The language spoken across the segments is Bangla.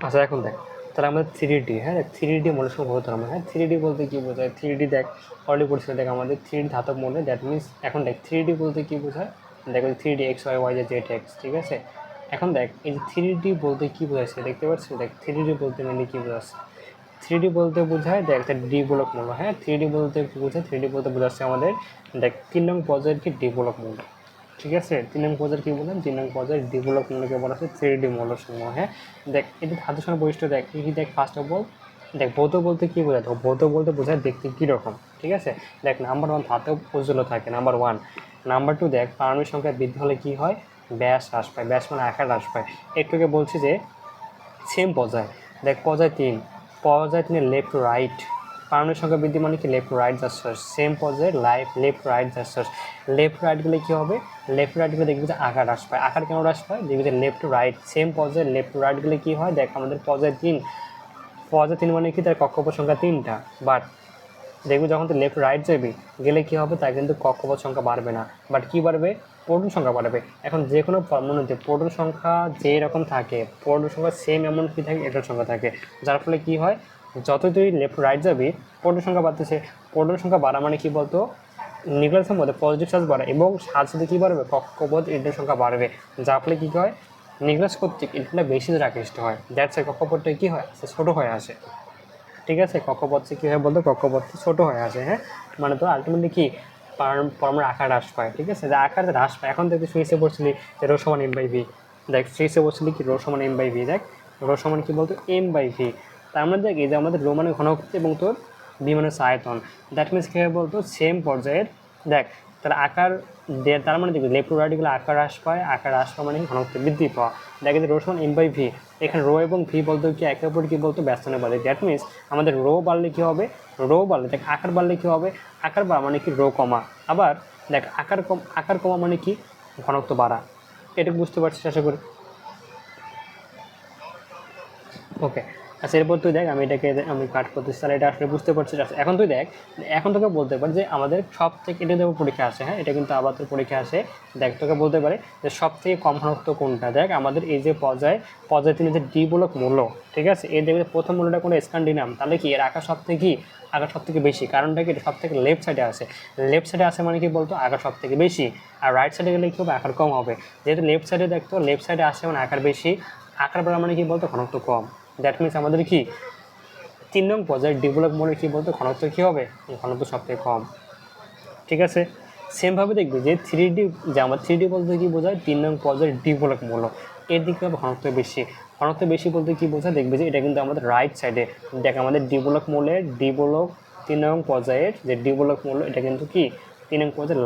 আচ্ছা এখন দেখ, তাহলে আমাদের থ্রি ডি, হ্যাঁ থ্রি ডি মৌলের সঙ্গে বহু ধর্ম, হ্যাঁ থ্রি ডি বলতে কী বোঝায়? থ্রি ডি দেখ অলরেডি পড়ছিল, দেখ আমাদের থ্রি ডি ধাতব মৌলে, দ্যাট মিনস এখন দেখ থ্রি ডি বলতে কী বোঝায়, দেখো three D X Y Y Z X, ঠিক আছে। এখন দেখ এই যে থ্রি ডি বলতে কী বোঝাচ্ছে দেখতে পাচ্ছি, দেখ থ্রি ডি বলতে মেনলি কী বোঝাচ্ছে, থ্রি ডি বলতে বোঝায় দেখ একটা ডি ব্লক মৌল, হ্যাঁ থ্রি ডি বলতে বোঝায়, থ্রি ডি বলতে বোঝাচ্ছে আমাদের দেখ 3 নং পর্যায়ের কি ডি ব্লক মৌল, ঠিক আছে। 3 নং পর্যায়ের কী বললাম, 3 নং পর্যায়ের ডি ব্লক মৌলকে বলা হচ্ছে থ্রি ডি মৌলসমূহ, হ্যাঁ। দেখ এদের ধাতুর সঙ্গে বৈশিষ্ট্য দেখ কী কী, দেখ ফার্স্ট অফ অল দেখ ভৌত বলতে কী বোঝায়, তো ভৌত বলতে বোঝায় দেখতে কীরকম, ঠিক আছে। দেখ নাম্বার 1 ধাতব উজ্জ্বল থাকে, নাম্বার 1। নাম্বার 2 দেখ পারমাণবিক সংখ্যা বৃদ্ধি হলে কী হয়, ব্যাস হ্রাস পায়, ব্যাস মানে আকার হ্রাস পায়। একটুকে বলছি যে সেম পর্যায়, দেখ পর্যায় 3, পর্যায় 3 লেফট টু রাইট, পারমাণবিক সংখ্যা বৃদ্ধি মানে কি লেফট টু রাইট জাস্টার্স, সেম পর্যায়ে লেফট রাইট জাস্টার্স, লেফট রাইট গেলে কী হবে, লেফট রাইট গেলে দেখবি যে আকার হ্রাস পায়, আকার কেন হ্রাস পায়, দেখবি যে লেফট টু রাইট, সেম পর্যায়ে লেফট টু রাইট গেলে কী হয়, দেখ আমাদের পর্যায় 3, পর্যায় 3 মানে কি তার কক্ষপথ সংখ্যা 3টা, বাট দেখবি যখন তুই লেফট রাইট যাবি গেলে কী হবে, তার কিন্তু কক্ষপথ সংখ্যা বাড়বে না, বাট কী বাড়বে, প্রোটন সংখ্যা বাড়বে। এখন যে কোনো পরমাণুতে প্রোটন সংখ্যা যেই রকম থাকে, প্রোটন সংখ্যা সেম এমন কী থাকে, এটার সংখ্যা থাকে, যার ফলে কী হয়, যতই তুই লেফট রাইট যাবি প্রোটন সংখ্যা বাড়তেছে, প্রোটন সংখ্যা বাড়া মানে কী বলতো, নিউক্লিয়াসের মধ্যে পজিটিভ চার্জ বাড়ে এবং সাথে সাথে কী বাড়বে, কক্ষপথ ইলেকট্রন সংখ্যা বাড়বে, যার ফলে কী হয়, নিউক্লিয়াস কর্তৃক ইলেকট্রনটা বেশি দূরে আকৃষ্ট হয়, দ্যাটস ওয়াই কক্ষপথটা কী হয়, ছোটো হয়ে আসে, ঠিক আছে। কক্ষপথে কী হয় বলতো, কক্ষপথে ছোটো হয়ে আসে, হ্যাঁ মানে তো আলটিমেটলি কি পরমাণুর আকার হ্রাস পায়, ঠিক আছে, যে আকার হ্রাস পায়। এখন দেখতে সুইচে পড়ছিলি যে রো সমান এম বাই ভি, দেখ সুইচে পড়ছিলি কি রো সমান এম বাই ভি, দেখ রো সমান কী বলতো এম বাই ভি, তার মানে দেখ এই যে আমাদের রো মানে ঘনত্ব এবং তোর ভি মানে আয়তন, দ্যাট মিনস কী হয় বলতো সেম পর্যায়ের, দেখ তার আকার তার মানে দেখবি লেফট টু রাইটগুলো আকার হ্রাস পায়, আকার হ্রাস পাওয়া মানে ঘনত্ব বৃদ্ধি পাওয়া, দেখে যে রো সমান এম বাই ভি, এখানে রো এবং ভি বলতে কি একে অপর কী বলতো ব্যস্তানুপাতিক, দ্যাট মিনস আমাদের রো বাড়লে কী হবে, রো বাড়লে দেখ আকার বাড়লে কী হবে, আকার বাড়া মানে কি রো কমা, আবার দেখ আকার কমা মানে কি ঘনত্ব বাড়া, এটা বুঝতে পারছিস আশা করি। ওকে আচ্ছা এরপর তুই দেখ আমি এটাকে আমি কাট করতেছি, তাহলে এটা আসলে বুঝতে পারছিস। আচ্ছা এখন তুই দেখ, এখন তোকে বলতে পারে যে আমাদের সব থেকে, এটা দেবো পরীক্ষা আসে, হ্যাঁ এটা কিন্তু আবার তোর পরীক্ষা আসে, দেখ তোকে বলতে পারে যে সব থেকে কম ঘনত্ব কোনটা, দেখ আমাদের এই যে পর্যায় 3 যে ডি ব্লক মূল্য, ঠিক আছে, এর দেখবে প্রথম মূল্যটা কোনো স্ক্যান্ডিনাম, তাহলে কি এর আকার সব থেকে আকার সব থেকে বেশি, কারণটা কি এটা সব থেকে লেফট সাইডে আসে, লেফট সাইডে আসে মানে কি বলতো আকার সব থেকে বেশি, আর রাইট সাইডে গেলে কী হবে আকার কম হবে, যেহেতু লেফট সাইডে দেখতো লেফট সাইডে আসে মানে আকার বেশি, আকার বাড়া মানে কি বলতো ঘনত্ব কম, দ্যাট মিনস আমাদের কি 3 নং পর্যায়ে ডেভেলপ মোডে কী বলতো ঘনত্ব কী হবে, ঘনত্ব সবথেকে কম, ঠিক আছে। সেমভাবে দেখবি যে থ্রি ডি, যে আমার থ্রি ডি বলতে কী বোঝায়, 3 নং পর্যায়ে ডেভেলপ মূল্য, এর দিকে হবে ঘনত্ব বেশি, ঘনত্ব বেশি বলতে কী বোঝায়, দেখবে যে এটা কিন্তু আমাদের রাইট সাইডে, দেখ আমাদের ডেভেলপ মূল্যের ডেভেলপ 3 নং পর্যায়ের যে ডেভেলপ মূল্য, এটা কিন্তু কি 3 নং পর্যায়ে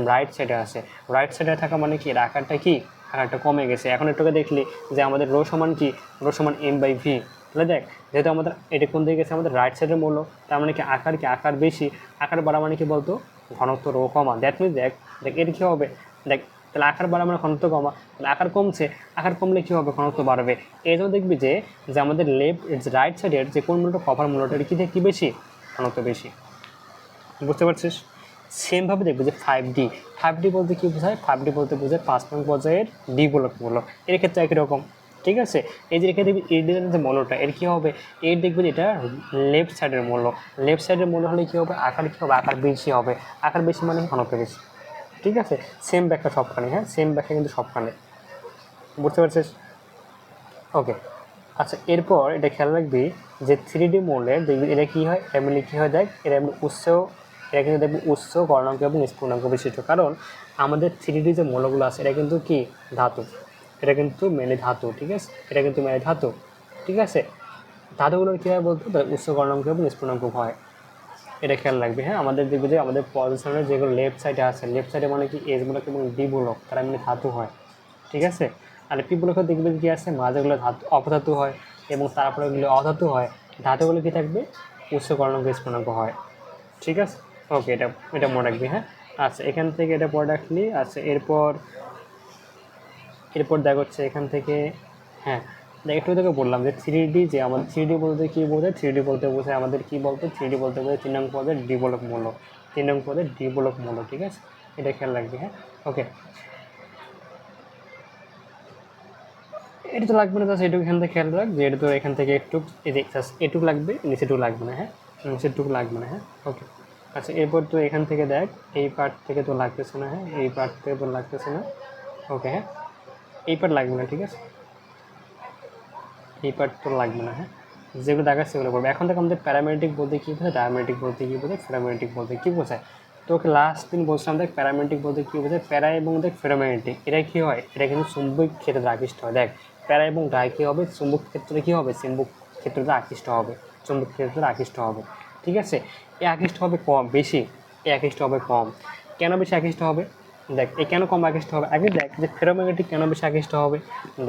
রাইট সাইডে আসে, রাইট সাইডে থাকা মানে কি এর আকারটা কি, আকারটা কমে গেছে। এখন একটুকে দেখলি যে আমাদের রো সমান কি, রো সমান এম বাই ভি, তাহলে দেখ যেহেতু আমাদের এটা কোন দিকে গেছে আমাদের রাইট সাইডের মূল্য, তার মানে কি আকার বেশি, আকার বাড়া মানে কি বলতো ঘনত্ব রো কমা, দ্যাট মিনস দেখ দেখ এর কী হবে, দেখ তাহলে আকার বাড়া মানে ঘনত্ব কমা, তাহলে আকার কমছে, আকার কমলে কী হবে ঘনত্ব বাড়বে, এই জন্য দেখবি যে যে আমাদের রাইট সাইডের যে কোন মূল্যটা কভার মূল্যটা এর কি বেশি, ঘনত্ব বেশি, বুঝতে পারছিস। সেমভাবে দেখবে যে 5D, 5D বলতে কী বোঝায়, 5D বলতে বোঝায় 5 নং পর্যায়ের ডি ব্লক মূল্য, এর ক্ষেত্রে একই রকম, ঠিক আছে। এই যে রেখে দেখবি এর যে মূল্যটা এর কী হবে, এর দেখবেন এটা লেফট সাইডের মূল্য, লেফট সাইডের মূল্য হলে কী হবে, আকার কী হবে, আকার বেশি হবে, আকার বেশি মানে ঘনত্ব বেশি, ঠিক আছে। সেম ব্যাখ্যা সবখানে, হ্যাঁ সেম ব্যাখ্যা কিন্তু সবখানে, বুঝতে পারছিস। ওকে আচ্ছা এরপর এটা খেয়াল রাখবি যে 3D মৌলের দেখবি এটা কী হয়, এমনি কী হয়, দেখ এরা এমনি এটা কিন্তু দেখবি উৎস গলনাঙ্ক এবং স্ফুটনাঙ্ক বিশিষ্ট, কারণ আমাদের 3D যে মৌলগুলো আছে এটা কিন্তু কি ধাতু, এটা কিন্তু মেনে ধাতু, ঠিক আছে, এটা কিন্তু মেনে ধাতু, ঠিক আছে। ধাতুগুলোর কী হয় বলতো উৎস গলনাঙ্ক এবং স্ফুটনাঙ্ক হয়, এটা খেয়াল রাখবি, হ্যাঁ আমাদের দেখবি যে আমাদের পজিশনের যেগুলো লেফট সাইডে আছে, লেফট সাইডে মানে কি এস ব্লক এবং ডি ব্লক তারা এমনি ধাতু হয়, ঠিক আছে। আর পি ব্লকে দেখবে কী আছে মাঝেগুলো ধাতু অপধাতু হয় এবং তারপরে ওগুলো অধাতু হয়, ধাতুগুলো কী থাকবে উৎস গলনাঙ্ক স্ফুটনাঙ্ক হয়, ঠিক আছে। ওকে এটা এটা মনে রাখবি, হ্যাঁ। আচ্ছা এখান থেকে এটা পরে রাখলি। আচ্ছা এরপর এরপর দেখ হচ্ছে এখান থেকে, হ্যাঁ দেখ একটু তোকে বললাম যে 3D, যে আমাদের 3D বলতে কী বোঝায়, 3D বলতে বোঝায় আমাদের কী বলতো, 3D বলতে বোঝায় 3 নং পদের ডি ব্লক মূল্য, 3 নং পদের ডি ব্লক মূল্য, ঠিক আছে, এটা খেয়াল রাখবি, হ্যাঁ। ওকে এটা তো লাগবে না, জাস্ট এটুকু এখান থেকে খেয়াল রাখ যে এটা তো এখান থেকে একটু এই যে জাস্ট এটুকু লাগবে, নিচেটুকু লাগবে না, হ্যাঁ নিচেরটুকু লাগবে না, হ্যাঁ ওকে। আচ্ছা এরপর তো এখান থেকে দেখ এই পার্ট থেকে তো লাগতেছে না, হ্যাঁ এই পার্ট থেকে তো লাগতেছে না, ওকে হ্যাঁ এই পার্ট লাগবে না, ঠিক আছে এই পার্ট তো লাগবে না, হ্যাঁ যেগুলো দেখাচ্ছে সেগুলো করবে। এখন থেকে আমাদের প্যারামেট্রিক বলতে কী বোঝায়, ডায়ামেট্রিক বলতে কী বোঝায়, ফেরোম্যাগনেটিক বলতে কী বোঝায়। তো ওকে লাস্ট দিন বলছিলাম দেখ প্যারামেট্রিক বলতে কী বোঝায়, প্যারা এবং দেখ ফেরোম্যাগনেটিক এটা কী হয়, এটা কিন্তু চুম্বক ক্ষেত্রে আকৃষ্ট হয়। দেখ প্যারা এবং ডাই কী হবে, চুম্বক ক্ষেত্রে কী হবে, চুম্বক ক্ষেত্রতে আকৃষ্ট হবে, চুম্বক ক্ষেত্রে আকৃষ্ট হবে, ঠিক আছে। এ আকৃষ্ট হবে কম বেশি, এ আকৃষ্ট হবে কম। কেন বেশি আকৃষ্ট হবে, দেখ এ কেন কম আকৃষ্ট হবে, আগে দেখ যে ফেরোম্যাগনেটিক কেন বেশি আকৃষ্ট হবে।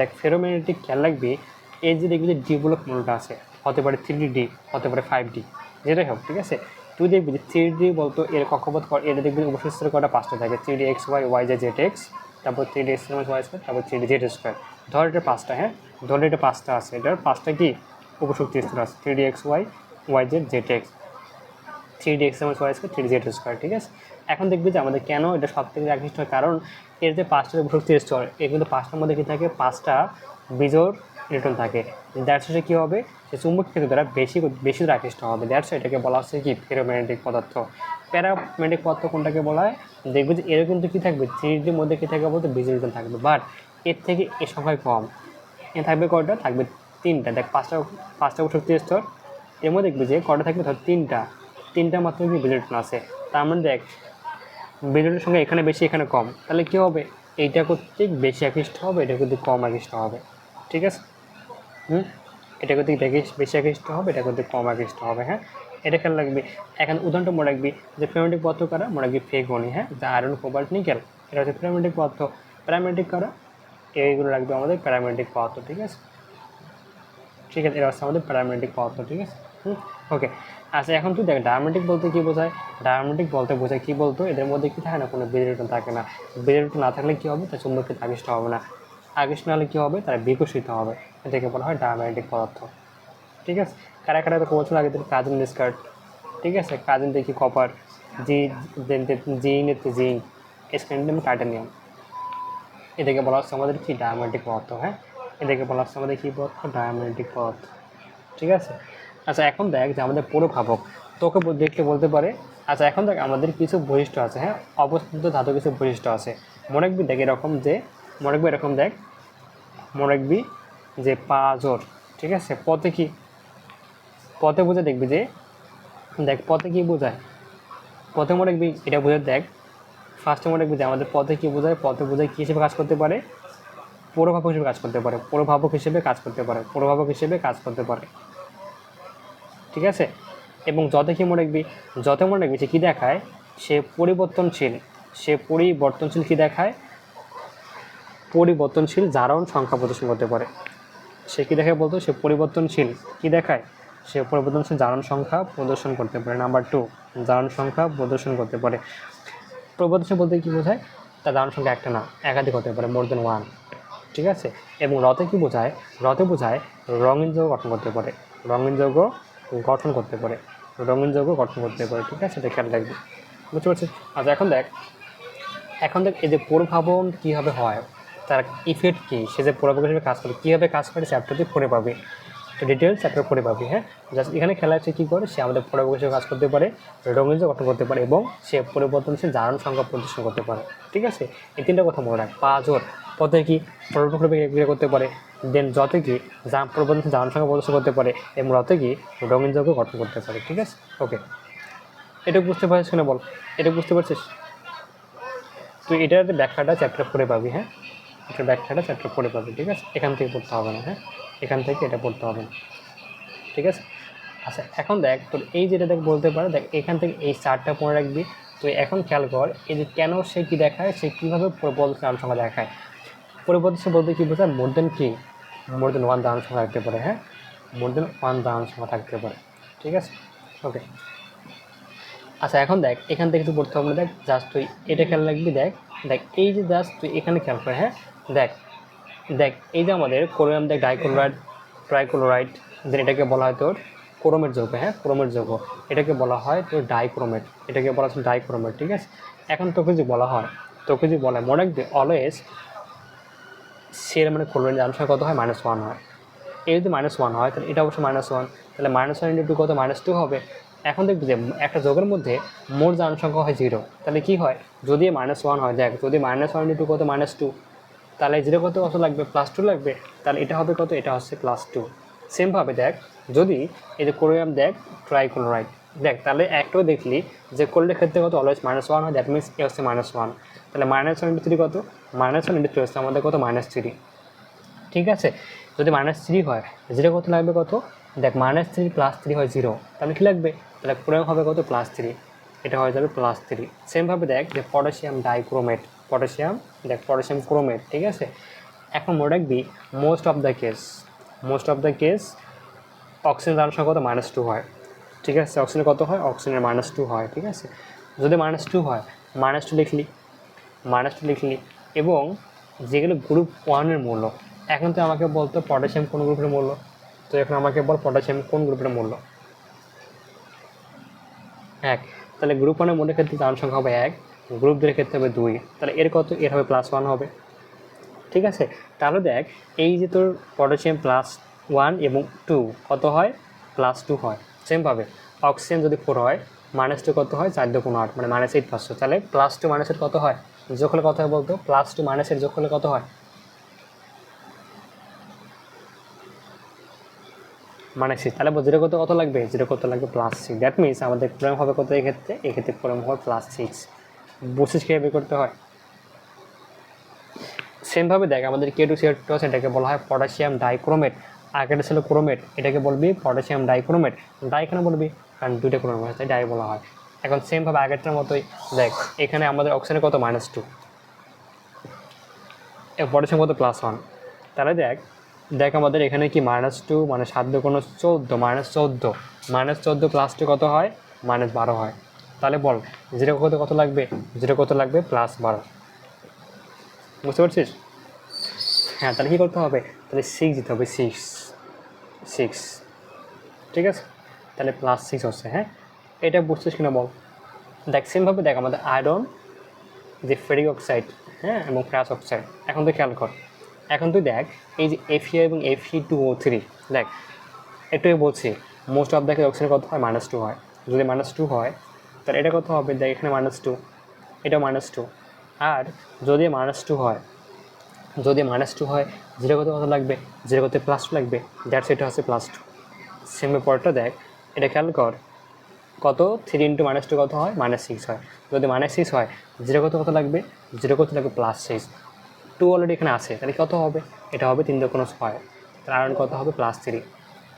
দেখ ফেরোম্যাগনেটিক খেয়াল রাখবি এই যে দেখবি যে ডিগুলো কোনটা আছে, হতে পারে 3D, হতে পারে 5D, যেটাই হোক, ঠিক আছে। তুই দেখবি যে 3D বলতো এর কক্ষপথ এটা দেখবি অবশিষ্ট কটা 5টা থাকে, 3D x y y z z x, তারপর 3D x y স্কোয়ার, তারপর 3D z স্কোয়ার। ধর এটা 5টা, হ্যাঁ ধর এটা 5টা আছে, এটার 5টা কি উপশক্তি স্তর আছে, 3D x y y z z x, 3D x y square, 3D z square, ঠিক আছে। এখন দেখবি যে আমাদের কেন এটা সব থেকে আকৃষ্ট হয়, কারণ এর যে 5টা উপশক্তি স্তর এর কিন্তু 5টার মধ্যে কী থাকে, 5টা বিজোড় ইলেকট্রন থাকে। দ্যাটস হচ্ছে কী হবে, সে চুম্বক ক্ষেত্র দ্বারা বেশি আকৃষ্ট হবে। দ্যাটস এটাকে বলা হচ্ছে কি ফেরোম্যাগনেটিক পদার্থ। প্যারাম্যাগনেটিক পদার্থ কোনটাকে বলা হয়, দেখবে যে এর কিন্তু কী থাকবে, 3Dর মধ্যে কী থাকবে বলতে বিজোড় ইলেকট্রন থাকবে, বাট এর থেকে এর সংখ্যায় কম। এ থাকবে কয়টা, থাকবে 3টা। দেখ 5টা উপশক্তি স্তর, এর মধ্যে দেখবি যে কয়টা থাকবে, ধর 3টা মাত্র কি বিজোড় ইলেকট্রন আছে। তার মানে দেখ বিজোড়ের সঙ্গে এখানে বেশি এখানে কম, তাহলে কী হবে, এইটা কর্তৃক বেশি আকৃষ্ট হবে, এটা কর্তৃক কম আকৃষ্ট হবে, ঠিক আছে। এটা কর্তৃক বেশি আকৃষ্ট হবে, এটা কর্তৃক কম আকৃষ্ট হবে, হ্যাঁ এটা খেয়াল রাখবি। এখন উদাহরণটা মনে রাখবি যে ফেরোম্যাগনেটিক পদার্থ কারা, মনে রাখবি ফেগনি, হ্যাঁ যা আয়রন কোবাল্ট নিকেল, এটা হচ্ছে ফেরোম্যাগনেটিক পদার্থ। প্যারাম্যাগনেটিক কারা, এইগুলো রাখবে আমাদের প্যারাম্যাগনেটিক পদার্থ, ঠিক আছে ঠিক আছে, এটা হচ্ছে আমাদের প্যারাম্যাগনেটিক পদার্থ, ঠিক আছে ওকে। আচ্ছা এখন তুই দেখ ডায়ামেট্রিক বলতে কী বোঝায়, ডায়ামেট্রিক বলতে বোঝায় কী বলতো, এদের মধ্যে কী থাকে না, কোনো বিজোড় ইলেকট্রন থাকে না। বিজোড় ইলেকট্রন না থাকলে কী হবে, তার চুম্বক ক্ষেত্রে আকৃষ্ট হবে না, আকৃষ্ট না হলে কী হবে, তারা বিকশিত হবে, এটাকে বলা হয় ডায়ামেট্রিক পদার্থ, ঠিক আছে। কারা কারা তো বছর আগে কাজিন ডিসকার্ড, ঠিক আছে, কাজিন দেখি কপার, জিঙ্ক, স্ক্যান্ডিয়াম, টাইটানিয়াম, এটাকে বলা হচ্ছে আমাদের কি ডায়ামেট্রিক পদার্থ, হ্যাঁ এটাকে বলা হচ্ছে আমাদের কী পদার্থ, ডায়ামেট্রিক পদার্থ, ঠিক আছে। আচ্ছা এখন দেখ যে আমাদের পরিভাবক তোকে দেখলে বলতে পারে, আচ্ছা এখন দেখ আমাদের কিছু বৈশিষ্ট্য আছে, হ্যাঁ অবস্থিত ধাতু কিছু বৈশিষ্ট্য আছে। মনে রাখবি দেখ এরকম যে, মনে রাখবি এরকম দেখ, মনে রাখবি যে পাঁজর, ঠিক আছে। পথে কি, পথে বোঝায় দেখবি যে, দেখ পথে কি বোঝায়, পথে মনে রাখবি এটা বোঝায়, দেখ ফার্স্টে মনে রাখবি যে আমাদের পথে কী বোঝায়, পথে বোঝায় কী হিসেবে কাজ করতে পারে, প্রভাবক হিসেবে কাজ করতে পারে, প্রভাবক হিসেবে কাজ করতে পারে, প্রভাবক হিসেবে কাজ করতে পারে, ঠিক আছে। এবং যতে কি মনে রাখবি, যতে মনে রাখবি সে কী দেখায়, সে পরিবর্তনশীল, সে পরিবর্তনশীল কী দেখায়, পরিবর্তনশীল জারণ সংখ্যা প্রদর্শন করতে পারে। সে কী দেখায় বলতো, সে পরিবর্তনশীল কী দেখায়, সে পরিবর্তনশীল জারণ সংখ্যা প্রদর্শন করতে পারে। নাম্বার 2, জারণ সংখ্যা প্রদর্শন করতে পারে। পরিবর্তনশীল বলতে কী বোঝায়, তার জারণ সংখ্যা একটা না একাধিক হতে পারে, মোর দেন 1, ঠিক আছে। এবং রথে কী বোঝায়, রথে বোঝায় রঙিন যৌগ গঠন করতে পারে, রঙিন যৌগ গঠন করতে পারে, রঙিন যৌগ গঠন করতে পারে, ঠিক আছে, এটা খেয়াল রাখবি, বুঝতে পারছিস। আচ্ছা এখন দেখ এই যে প্রভাবন কীভাবে হয়, তার ইফেক্ট কী, সে যে প্রভাবক হিসেবে কাজ করে কীভাবে কাজ করে চ্যাপ্টারটি পড়ে পাবে, তো ডিটেলস চ্যাপ্টার পড়ে পাবি, হ্যাঁ জাস্ট এখানে খেলা আছে কী করে, সে আমাদের প্রভাবক হিসেবে কাজ করতে পারে, রঙিন যৌগ গঠন করতে পারে এবং সে পরিবর্তনশীল জারণ সংখ্যা প্রদর্শন করতে পারে, ঠিক আছে। এই তিনটা কথা মনে রাখ। পাঁচর পথে কি প্রভাবক বিক্রিয়া করতে পারে, দেন যতে কি পরিবর্তনশীল জারণ সংখ্যা প্রদর্শন করতে পারে এবং রথে কি রঙিন যৌগ গঠন করতে পারে, ঠিক আছে ওকে। এটা বুঝতে পারছিস না বল, এটা বুঝতে পারছিস তুই, এটার ব্যাখ্যাটা চ্যাপ্টার পড়ে পাবি, হ্যাঁ এটার ব্যাখ্যাটা চ্যাপ্টার পড়ে পাবি, ঠিক আছে, এখান থেকে পড়তে হবে না, হ্যাঁ এখান থেকে এটা পড়তে হবে না, ঠিক আছে। আচ্ছা এখন দেখ তোর এই যেটা দেখ বলতে পারে, দেখ এখান থেকে এই 4টা মনে রাখবি। তুই এখন খেয়াল কর এই যে কেন সে কী দেখায়, সে কীভাবে পরিবর্তনশীল জারণ সংখ্যা দেখায়। পরিবর্তনশীল বলতে কী বোঝায়, মোর দেন 1 জারণ সংখ্যা থাকতে পারে, হ্যাঁ মোর দেন 1 জারণ সংখ্যা থাকতে পারে, ঠিক আছে ওকে। আচ্ছা এখন দেখ এখান থেকে তুই পড়তে হবে না, দেখ জাস্ট তুই এটা খেয়াল রাখবি, দেখ দেখ এই যে জাস্ট তুই এখানে খেয়াল করে, হ্যাঁ দেখ দেখ এই যে আমাদের ক্লোরাম, দেখ ডাইক্লোরাইড, ট্রাইক্লোরাইড, দেন এটাকে বলা হয় তোর ক্রোমেট যৌগ, হ্যাঁ ক্রোমেট যৌগ, এটাকে বলা হয় তোর ডাইক্রোমেট, এটাকে বলা হচ্ছে ডাইক্রোমেট, ঠিক আছে। এখন তোকে যে বলা হয়, তোকে যে বলা হয় মনে রাখবি অলওয়েজ সি এর মানে ক্লোরিন জারণ সংখ্যা কত হয় -1 হয়। এই যদি -1 হয় তাহলে এটা অবশ্যই -1, তাহলে -1 ইন্টু 2 কত -2 হবে। এখন দেখবি যে একটা যোগের মধ্যে মোট জারণ সংখ্যা হয় 0, তাহলে কি হয় যদি -1 হয়, দেখ যদি -1 ইন্টু 2 কত -2, তাহলে 0 কত লাগবে +2 লাগবে, তাহলে এটা হবে কত, এটা হচ্ছে +2। সেমভাবে দেখ যদি এই যে ক্লোরিয়াম দেখ ট্রাইক্লোরাইড দেখ, তাহলে একটাও দেখলি যে ক্লোরিনের ক্ষেত্রে কত অলওয়েজ -1 হয়, দ্যাট মিনস এ হচ্ছে -1, তাহলে -1 ইন্টু 3 কত, -1 ইন্টু 3 হচ্ছে আমাদের কত -3। ঠিক আছে, যদি -3 হয় 0 কত লাগবে কত, দেখ -3 + 3 হয় 0, তাহলে কী লাগবে, তাহলে ক্লোরিয়াম হবে কত +3, এটা হয়ে যাবে +3। সেমভাবে দেখ যে পটাশিয়াম ডাইক্রোমেট, পটাশিয়াম দেখ পটাশিয়াম ক্রোমেট, ঠিক আছে। এখন মনে রাখবি most of the case oxygen জারণ সংখ্যা কত -2 হয়, ঠিক আছে। অক্সিজেনের কত হয়, অক্সিজেনের -2 হয়, ঠিক আছে। যদি -2 হয় -2 লিখলি এবং যেগুলো গ্রুপ 1-এর মূল্য, এখন তো আমাকে বলতো পটাশিয়াম কোন গ্রুপের মূল্য, তো এখন আমাকে বল পটাশিয়াম কোন গ্রুপের মূল্য 1, তাহলে গ্রুপ 1-এর মূল্যের ক্ষেত্রে জারণ সংখ্যা হবে 1, গ্রুপ 2-এর ক্ষেত্রে হবে 2, তাহলে এর কত, এর হবে +1 হবে, ঠিক আছে। তাহলে দেখ এই যে তোর পটাশিয়াম +1 এবং 2 কত হয় +2 হয়। সেমভাবে অক্সিজেন যদি 4 হয় -2 কত হয় 4 × 8 মানে -8/500, তাহলে +2 -8 কত হয়, যোগ হলে কত হয় বলতো, +2 -8 যোগ হলে কত হয় -6, তাহলে 0 কত লাগবে, 0 কত লাগবে +6, দ্যাট মিনস আমাদের ক্লোরিন হবে কত এক্ষেত্রে ক্লোরিন হবে +6। বুঝছিস কীভাবে বের করতে হয়। সেমভাবে দেখ আমাদের K2CO2 আছে, এটাকে বলা হয় পটাশিয়াম ডাইক্রোমেট, আগেটা ছিল ক্রোমেট, এটাকে বলবি পটাশিয়াম ডাইক্রোমেট, ডাই কেন বলবি কারণ দুইটা ক্রোমেট আছে, ডাই বলা হয়। এখন সেমভাবে আগেরটার মতোই দেখ এখানে আমাদের অক্সিজেনের কত -2, পটাশিয়াম কত +1, তাহলে দেখ আমাদের এখানে কি -2 মানে 7 × 14 -14 +2 কত হয় -12 হয়, তাহলে বল 0 কত লাগবে, 0 কত লাগবে +12, বুঝতে পারছিস। হ্যাঁ, তাহলে কী করতে হবে, তাহলে 6 দিতে হবে, 6, ঠিক আছে, তাহলে +6 হচ্ছে। হ্যাঁ, এটা বুঝছিস কিনা বল। দেখ সেমভাবে দেখ আমাদের আয়রন যে ফেরিক অক্সাইড, হ্যাঁ, এবং ফেরাস অক্সাইড, এখন তুই খেয়াল কর, এখন তুই দেখ এই যে Fe এবং Fe2O3, দেখ একটু বলছি মোস্ট অফ দ্য অক্সিজেন কত হয় -2 হয়, যদি -2 হয় তাহলে এটা কত হবে, দেখ এখানে -2, এটা -2, আর যদি -2 হয়, 0 কত লাগবে, 0 কত +2 লাগবে, দ্যাটস এটা হচ্ছে +2। সেমের পরটা দেখ, এটা খেয়াল কর কত 3 × -2 কত হয় -6 হয়, যদি -6 হয় 0 কত লাগবে, 0 কত লাগবে +6, 2 অলরেডি এখানে আছে, তাহলে কত হবে, এটা হবে 3 × 6, তাহলে আয়রন কত হবে +3।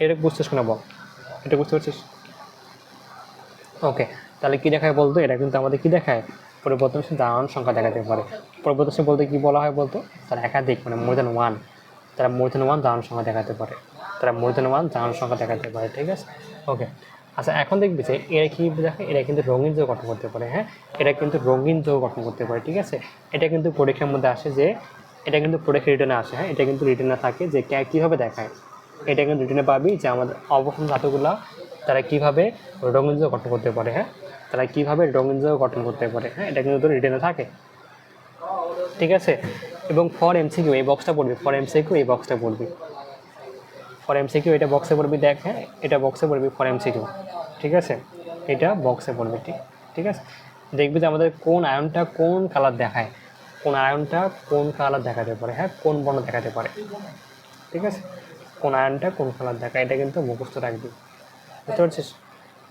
এটা বুঝছিস কিনা বল, এটা বুঝতে পারছিস। ওকে, তাহলে কী দেখায় বলতো, এটা কিন্তু আমাদের কী দেখায়, পরিবর্তনশীল জারণ সংখ্যা দেখাতে পারে। পরিবর্তনশীল বলতে কী বলা হয় বলতো, তারা একাধিক মানে মোর দ্যান 1, তারা মোর দ্যান 1 জারণ সংখ্যা দেখাতে পারে, জারণ সংখ্যা দেখাতে পারে, ঠিক আছে। ওকে, আচ্ছা এখন দেখবি যে এরা কী দেখে, এরা কিন্তু রঙিন যৌগ গঠন করতে পারে। হ্যাঁ, এটা কিন্তু রঙিন যৌগ গঠন করতে পারে, ঠিক আছে। এটা কিন্তু পরীক্ষার মধ্যে আসে যে, এটা কিন্তু পরীক্ষা রিটার্নে আসে। হ্যাঁ, এটা কিন্তু রিটার্নে থাকে যে কীভাবে দেখায়, এটা কিন্তু রিটার্নে পাবি যে আমাদের অবস্থান ধাতুগুলা তারা কীভাবে রঙিন যৌগ গঠন করতে পারে। হ্যাঁ, তারা কীভাবে রঙিন যৌগ গঠন করতে পারে, হ্যাঁ, এটা কিন্তু রিটার্নে থাকে, ঠিক আছে। এবং ফর এমসিকিউ এই বক্সটা পড়বি, ফর এমসিকিউ এই বক্সটা পড়বি, ফর এমসিকিউ এটা বক্সে পড়বি, দেখ হ্যাঁ এটা বক্সে পড়বি ফর এমসিকিউ, ঠিক আছে, এটা বক্সে পড়বি, ঠিক আছে। দেখবি যে আমাদের কোন আয়নটা কোন কালার দেখায়, কোন আয়নটা কোন কালার দেখাতে পারে, হ্যাঁ কোন বর্ণ দেখাতে পারে, ঠিক আছে, কোন আয়নটা কোন কালার দেখায়, এটা কিন্তু মুখস্থ রাখবি, বুঝতে পারছিস,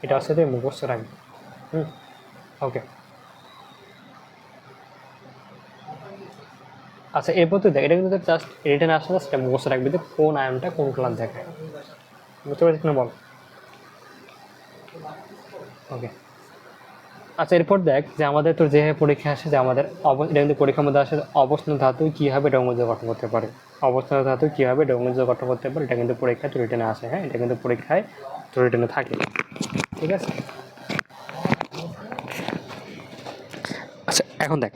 এটা হচ্ছে তুই মুখস্থ রাখবি। ওকে, আচ্ছা এরপর তুই দেখ, এটা কিন্তু জাস্ট রিটার্ন আসলে সেটা মুখস্থ রাখবি যে কোন আয়নটা কোন কালার দেখায়, বুঝতে পারছিস না বল। ওকে, আচ্ছা এরপর দেখ যে আমাদের তোর যে পরীক্ষা আসে যে আমাদের এটা কিন্তু পরীক্ষার মধ্যে আসে অবস্থান ধাতু কীভাবে ডৌমজ গঠন করতে পারে, অবস্থান ধাতু কীভাবে ডৌমজ গঠন করতে পারে, এটা কিন্তু পরীক্ষায় তোর রিটার্নে আসে। হ্যাঁ, এটা কিন্তু পরীক্ষায় তোর রিটার্নে থাকে, ঠিক আছে। আচ্ছা এখন দেখ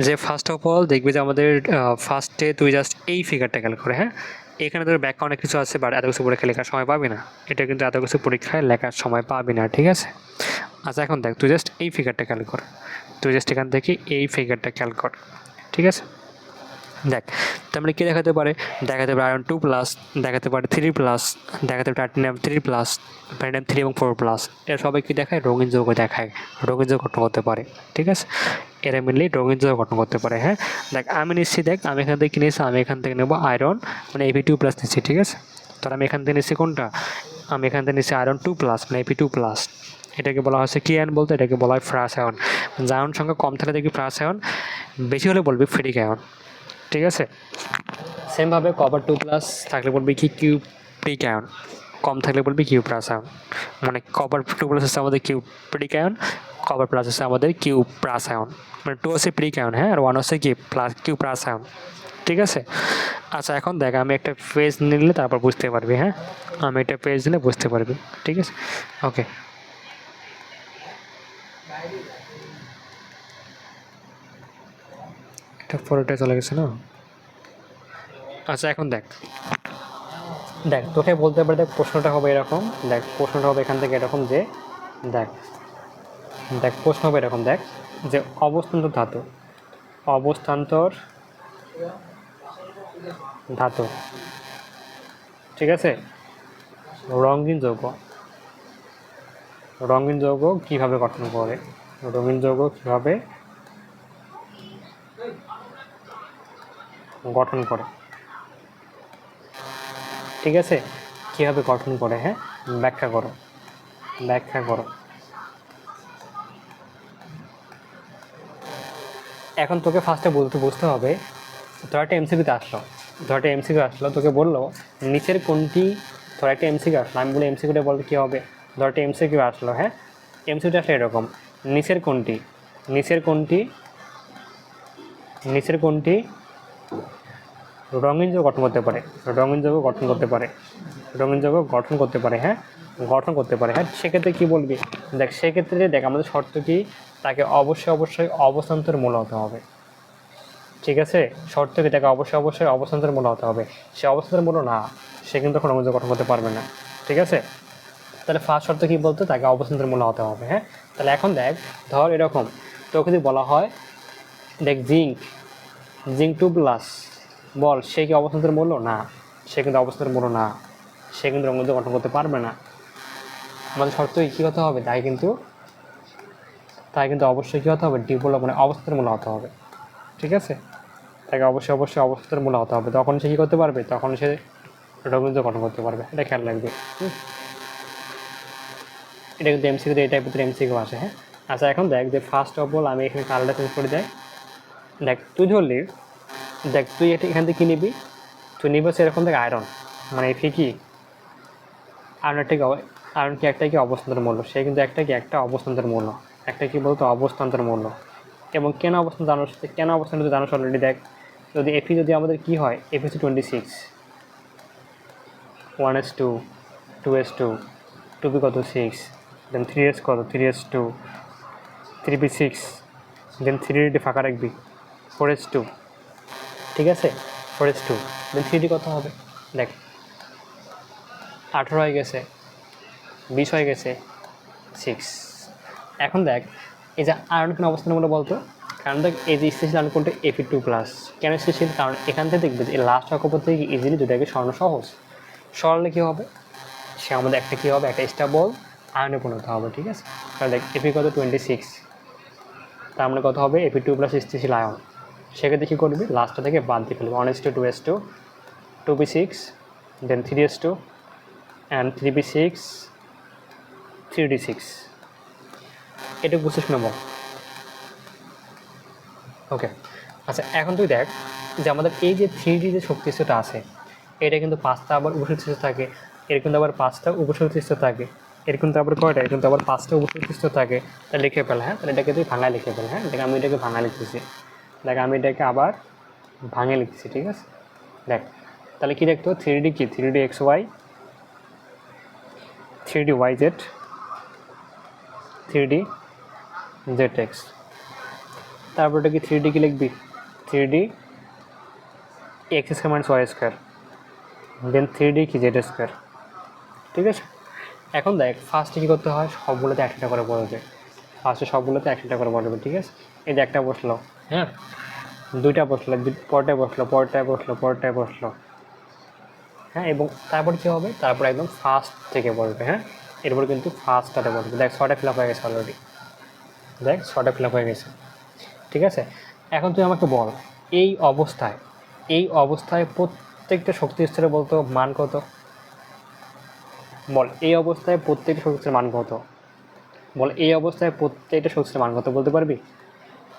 যে ফার্স্ট অফ অল দেখবি যে আমাদের ফার্স্টে তুই জাস্ট এই ফিগারটা খেয়াল করে। হ্যাঁ, এখানে তোর ব্যাখ্যা অনেক কিছু আছে, বাট এত কিছু পরীক্ষা লেখার সময় পাবি না, এটা কিন্তু এত কিছু পরীক্ষায় লেখার সময় পাবি না, ঠিক আছে। আচ্ছা এখন দেখ তুই জাস্ট এই ফিগারটা খেয়াল কর, তুই জাস্ট এখান থেকে এই ফিগারটা খেয়াল কর, ঠিক আছে। দেখ তার মানে কী দেখাতে পারে আয়রন 2+, দেখাতে পারে 3+, দেখাতে পারে টাইটানিয়াম 3+, ভ্যানাডিয়াম 3 এবং 4+। এরা সবাই কী দেখায়? রঙিন যৌগ দেখায়, রঙিন যৌগ গঠন করতে পারে, ঠিক আছে? এরা মিললেই রঙিন যৌগ গঠন করতে পারে। হ্যাঁ, দেখ আমি নিচ্ছি, দেখ আমি এখান থেকে কিনেছি, আমি এখান থেকে নেবো আয়রন মানে Ap2+ নিচ্ছি, ঠিক আছে? তো আমি এখান থেকে নিচ্ছি কোনটা? আমি এখান থেকে নিচ্ছি আয়রন 2+ মানে Ap2+। এটাকে বলা হচ্ছে কি আয়ন বলতে? এটাকে বলা হয় ফ্রাস আয়ন। আয়ন সংখ্যা কম থাকলে দেখবি ফ্রাস আয়ন, বেশি হলে বলবি ফেরিক আয়ন, ঠিক আছে? সেমভাবে কপার 2+ থাকলে বলবি কি কিউপ্রিক আয়ন, কম থাকলে বলবি কিউপ্রাস আয়ন। মানে কপার 2+ হচ্ছে আমাদের কিউপ্রিক আয়ন, কপার প্লাস হচ্ছে আমাদের কিউপ্রাস আয়ন। মানে 2 হচ্ছে প্রিক আয়ন, হ্যাঁ, আর 1 হচ্ছে কি কিউপ্রাস আয়ন, ঠিক আছে? আচ্ছা এখন দেখ আমি একটা পেজ নিলে তারপর বুঝতে পারবি। হ্যাঁ, আমি একটা পেজ নিলে বুঝতে পারবি, ঠিক আছে? ওকে, এটা পরেরটা চলে গেছে না? আচ্ছা এখন দেখ তোকে বলতে পারে, দেখ প্রশ্নটা হবে এরকম, দেখ প্রশ্নটা হবে এখান থেকে এরকম যে দেখ প্রশ্ন হবে এরকম, দেখ যে অবস্থান্তর ধাতু, ঠিক আছে? রঙিন যৌগ কীভাবে গঠন করে, রঙিন যৌগ কীভাবে গঠন করে, ঠিক আছে? কীভাবে গঠন করে, হ্যাঁ, ব্যাখ্যা করো। এখন তোকে ফার্স্টে বুঝতে হবে, ধর একটা এমসিকিউতে আসলো, তোকে বললো নিচের কোনটি, ধর একটা এমসিকিউ আসলো, আমি বলি এমসিকিউটা বলতে কী হবে? ধর একটা এমসিকিউ আসলো, হ্যাঁ, এমসিকিউটা আসলে এরকম, নিচের কোনটি রঙিন যৌগ গঠন করতে পারে, হ্যাঁ, হ্যাঁ, সেক্ষেত্রে কী বলবি? দেখ সেক্ষেত্রে দেখ আমাদের শর্ত কি, তাকে অবশ্যই অবস্থান্তর মূল হতে হবে, ঠিক আছে? শর্ত কি, তাকে অবশ্যই অবস্থান্তর মূল হতে হবে। সে অবস্থান্তর মূল না, সে কিন্তু তখন রঙিন যৌগ গঠন করতে পারবে না, ঠিক আছে? তাহলে ফার্স্ট শর্ত কী বলতো? তাকে অবস্থান্তর মূল হতে হবে। হ্যাঁ, তাহলে এখন দেখ ধর এরকম তোকে যদি বলা হয়, দেখ জিঙ্ক 2+, বল সে কি অবস্থান্তর মূল্য? না, সে কিন্তু অবস্থান্তর মূল্য না, সে কিন্তু রঙিন যৌগ গঠন করতে পারবে না। আমাদের শর্ত কী হতে হবে? তাই কিন্তু অবশ্যই কী হতে হবে? ডিপোলো মানে অবস্থান্তর মূল্য হতে হবে, ঠিক আছে? তাকে অবশ্যই অবস্থান্তর মূল্য হতে হবে, তখন সে কী করতে পারবে? তখন সে রঙিন যৌগ গঠন করতে পারবে। এটা খেয়াল রাখবে। এটা কিন্তু এমসিকিউ, এই টাইপের এমসিকিউ আসে। হ্যাঁ, আচ্ছা এখন দেখ যে ফার্স্ট অফ অল আমি এখানে কালারটা চেঞ্জ করে দেয়। দেখ তুই ধরলি, দেখ তুই এটা এখান থেকে কী নিবি? তুই নিবি সেরকম দেখ আয়রন, মানে ফি কি আয়রন কি একটা কি অবস্থান্তর মূল্য, সে কিন্তু একটা অবস্থান্তর মূল্য, একটা কি বলতো অবস্থান্তর মূল্য। এবং কেন অবস্থান জানো অলরেডি। দেখ যদি এফি যদি আমাদের কী হয়, এফি হচ্ছে 26, 1s2, 2s2, 2p কত 6, দেন 3s কত 3s2, 3p6, দেন 3d ফাঁকা রাখবি 4s2, ঠিক আছে? 4s2, দেন 3d কত হবে? দেখ 18 হয়ে গেছে, 20 হয়ে গেছে, 6। এখন দেখ এই যে আয়রন কেন অবস্থান মূল্য বলতো? কারণ দেখ এই যে স্থিতিশীল আয়রন কোনটা Fe2+, কেন স্থিতিশীল? কারণ এখান থেকে দেখবে যে লাস্ট অক্ষর থেকে ইজিলি দুটাকে সরানো সহজ। সরালে কী হবে? সে আমাদের একটা কী হবে? একটা স্টেবল আয়নে পরিণত হবে, ঠিক আছে? কারণ দেখ Fe কত 26, তার মানে কত হবে? Fe2+ স্থিতিশীল আয়ন। সেক্ষেত্রে কী করবি? লাস্টটা থেকে বাদ দিয়ে ফেলবি 1s2, 2s2, 2p6, then 3s2 and 3p6, 3d6। এটা বুঝতে শুনে বল। ওকে, আচ্ছা এখন তুই দেখ যে আমাদের এই যে 3D যে শক্তিস্তরটা আছে, এটা কিন্তু 5টা আবার উপশক্তিস্তর থাকে, এর কিন্তু আবার 5টা উপশক্তিস্তর থাকে, এর কিন্তু আবার কয়টা? এর কিন্তু আবার 5টা উপশক্তিস্তর থাকে। তাহলে লিখে ফেল। হ্যাঁ, তাহলে এটাকে তুই ভাঙায় লিখে ফেল। হ্যাঁ, দেখ আমি এটাকে ভাঙায় লিখতেছি, আমি এটাকে আবার ভাঙে লিখতেছি, ঠিক আছে? দেখ তাহলে কী দেখতো? 3D কি? 3D XY, 3D YZ, 3D ZX। তারপর এটা কি 3D কি লিখবি? 3D x² - y², দেন 3D কি z², ঠিক আছে? এখন দেখ ফার্স্টে কী করতে হয়? সবগুলোতে একটা করে বলবে, ঠিক আছে? এই যে একটা বসলো, হ্যাঁ, দুইটা বসলো, পরটায় বসলো, পরটায় বসলো, পরটায় বসলো, হ্যাঁ। এবং তারপর কী হবে, তারপর একদম ফার্স্ট থেকে বলবে, হ্যাঁ। এরপর কিন্তু ফার্স্টটাতে বলবে। দেখ 6টা ফিল আপ হয়ে গেছে অলরেডি, দেখ 6টা ফিল আপ হয়ে গেছে, ঠিক আছে। এখন তুই আমাকে বল, এই অবস্থায় প্রত্যেকটা শক্তি স্তরে বলতো মান কত? বল এই অবস্থায় প্রত্যেকটা শক্তি স্তরের মান কত? বল এই অবস্থায় প্রত্যেকটা শক্তি স্তরের মান কত বলতে পারবি?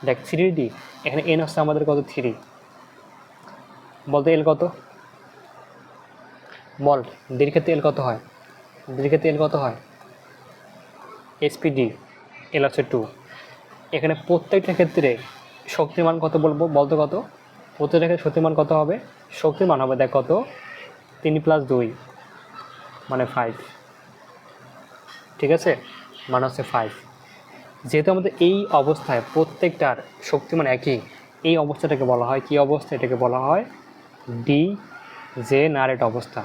দেখ 3D, এখানে এন হচ্ছে আমাদের কত? 3। বলতে এল কত? বল ডির ক্ষেত্রে এল কত হয়? ডির ক্ষেত্রে এল কত হয়? SPD, এল হচ্ছে 2। এখানে প্রত্যেকটা ক্ষেত্রে শক্তির মান কত বলবো? বলতো কত? প্রত্যেকটা ক্ষেত্রে শক্তির মান কত হবে? শক্তির মান হবে দেখ কত, 3 + 2 মানে 5, ঠিক আছে, মান হচ্ছে 5। যেহেতু আমাদের এই অবস্থায় প্রত্যেকটার শক্তিমান একই, এই অবস্থাটাকে বলা হয় কী অবস্থা? এটাকে বলা হয় ডিজেনারেট অবস্থা।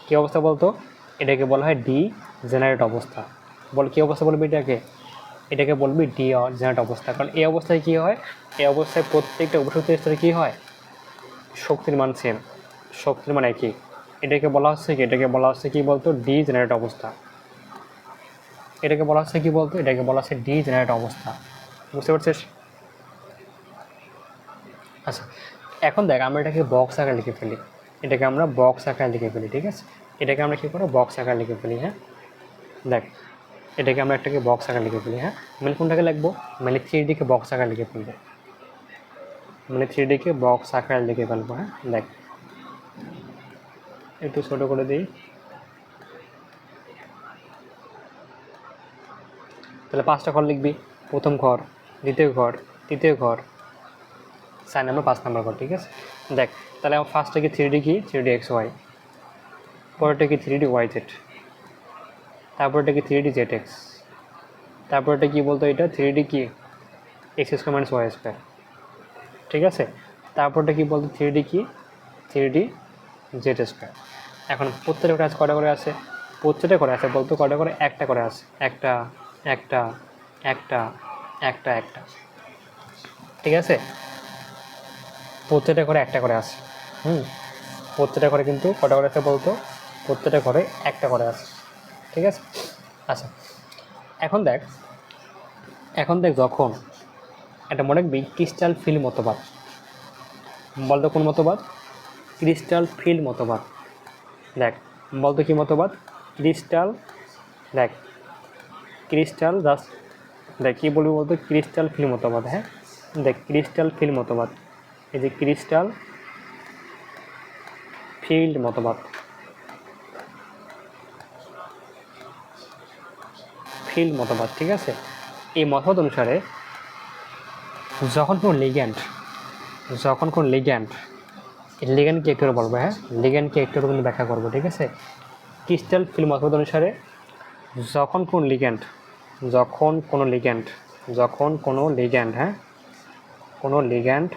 কী অবস্থা বলতো? এটাকে বলা হয় ডিজেনারেট অবস্থা। বল কী অবস্থা বলবি এটাকে? এটাকে বলবি ডিজেনারেট অবস্থা। কারণ এই অবস্থায় কী হয়, এই অবস্থায় প্রত্যেকটা উপশক্তির স্তরে কী হয়? শক্তির মান সেম, শক্তির মান একই। এটাকে বলা হচ্ছে কি? এটাকে বলা হচ্ছে কি বলতো? ডিজেনারেট অবস্থা। এটাকে বলা হচ্ছে কি বলতো? এটাকে বলা হচ্ছে ডিজেনারেট অবস্থা। বুঝতে পারছিস? আচ্ছা, এখন দেখ আমরা এটাকে বক্স আকারে লিখে ফেলি, এটাকে আমরা বক্স আকারে লিখে ফেলি, ঠিক আছে। এটাকে আমরা কী করবো? বক্স আকারে লিখে ফেলি, হ্যাঁ। দেখ এটাকে আমরা একটাকে বক্স আকারে লিখে ফেলি, হ্যাঁ। মানে কোনটাকে লিখবো? মানে 3Dকে বক্স আকারে লিখে ফেলবো, মানে 3Dকে বক্স আকারে লিখে ফেলবো, হ্যাঁ। দেখ একটু ছোটো করে দিই, তাহলে 5টা ঘর লিখবি। প্রথম ঘর, দ্বিতীয় ঘর, তৃতীয় ঘর, 4 নম্বর 5 নম্বর ঘর, ঠিক আছে। দেখ তাহলে আমার ফার্স্টটা কি 3D কি? 3D XY, পরেরটা কি 3D YZ, তারপরটা কি 3D ZX, তারপরটা কি বলতো? এটা 3D কি? X² - Y², ঠিক আছে। তারপরটা কি বলতো? 3D কি? 3D Z²। এখন প্রত্যেকটা কাজ কটা করে আছে? প্রত্যেকটা করে আছে বলতো কটা করে? একটা করে আছে, একটা একটা একটা একটা একটা, ঠিক আছে। প্রত্যেকটা করে একটা করে আছে, প্রত্যেকটা করে কিন্তু কটা করে আছে বলতো? প্রত্যেকটা ঘরে একটা করে আছে, ঠিক আছে। আচ্ছা এখন দেখ যখন একটা মনে রাখবি ক্রিস্টাল ফিল মতবাদ, বলতো কোন মতবাদ? ক্রিস্টাল ফিল মতবাদ। দেখ বলতো কী মতবাদ? ক্রিস্টাল, দেখ ক্রিস্টাল জাস্ট, দেখ কী বলবি বলতো? ক্রিস্টাল ফিল মতবাদ, হ্যাঁ। দেখ ক্রিস্টাল ফিল মতবাদ, এই যে ক্রিস্টাল ফিল্ড মতবাদ, ফিল্ড মতবাদ, ঠিক আছে। এই মতবাদ অনুসারে যখন কোনো লিগ্যান্ড লিগ্যান্ডকে একটু বলবো, হ্যাঁ, লিগ্যান্ডকে একটু কিন্তু ব্যাখ্যা করবো, ঠিক আছে। ক্রিস্টাল ফিল্ড মতবাদ অনুসারে যখন কোনো লিগ্যান্ড, হ্যাঁ, কোনো লিগ্যান্ড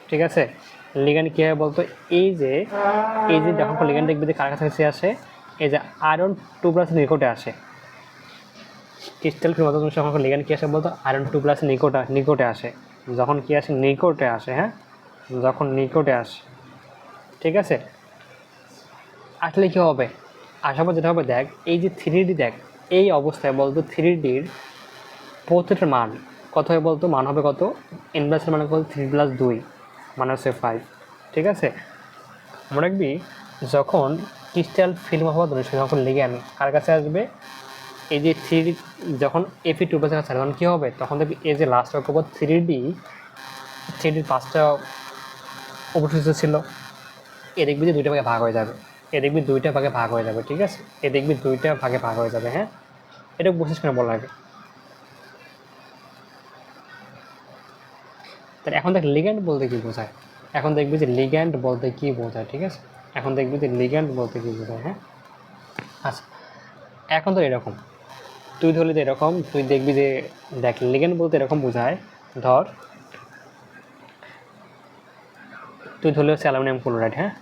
ঠিক আছে, লিগ্যান্ড কী হয় বলতো? এই যে যখন কোনো লিগ্যান্ড দেখবি যে কার কাছাকাছি আসে, এই যে আয়রন 2+ নিকটে আসে। ক্রিস্টাল ফিল্ড মতবাদ অনুসারে যখন লিগ্যান্ড কী আসে বলতো? আয়রন 2+ নিকটে আসে। যখন কী আসে? নিকটে আসে, হ্যাঁ, যখন নিকটে আসে, ঠিক আছে। আসলে কী হবে? আসার পর যেটা হবে, দেখ এই যে 3D, দেখ এই অবস্থায় বলতো 3Dর প্রত্যেকটার মান কত হয় বলতো? মান হবে কত? n+এর মান কত? 3 + 2 মানে হচ্ছে 5, ঠিক আছে। মনে রাখবি যখন ক্রিস্টাল ফিল্ম মতবাদ অনুসারে যখন লিগ্যান্ড কার কাছে আসবে, এই যে 3D যখন Fe2+ কাছে আসবে তখন কী হবে? তখন দেখবি এই যে লাস্ট অক্ষর 3Dর 5টা অবশিষ্ট ছিল, এ দেখবি যে 2টা ভাগে ভাগ হয়ে যাবে, ঠিক আছে। এ দেখবি 2টা ভাগে ভাগ হয়ে যাবে, হ্যাঁ। এটা বুঝিস কেন বলা আগে। তাহলে এখন দেখ লিগ্যান্ড বলতে কী বোঝায়, এখন দেখবি যে লিগ্যান্ড বলতে কী বোঝায়, ঠিক আছে। এখন দেখবি যে লিগ্যান্ড বলতে কী বোঝায়, হ্যাঁ। আচ্ছা এখন তো এরকম তুই ধরলি যে এরকম, তুই দেখবি যে দেখ লিগ্যান্ড বলতে এরকম বোঝায়, ধর তুই ধরলে হচ্ছে অ্যালুমিনিয়াম ক্লোরাইড, হ্যাঁ,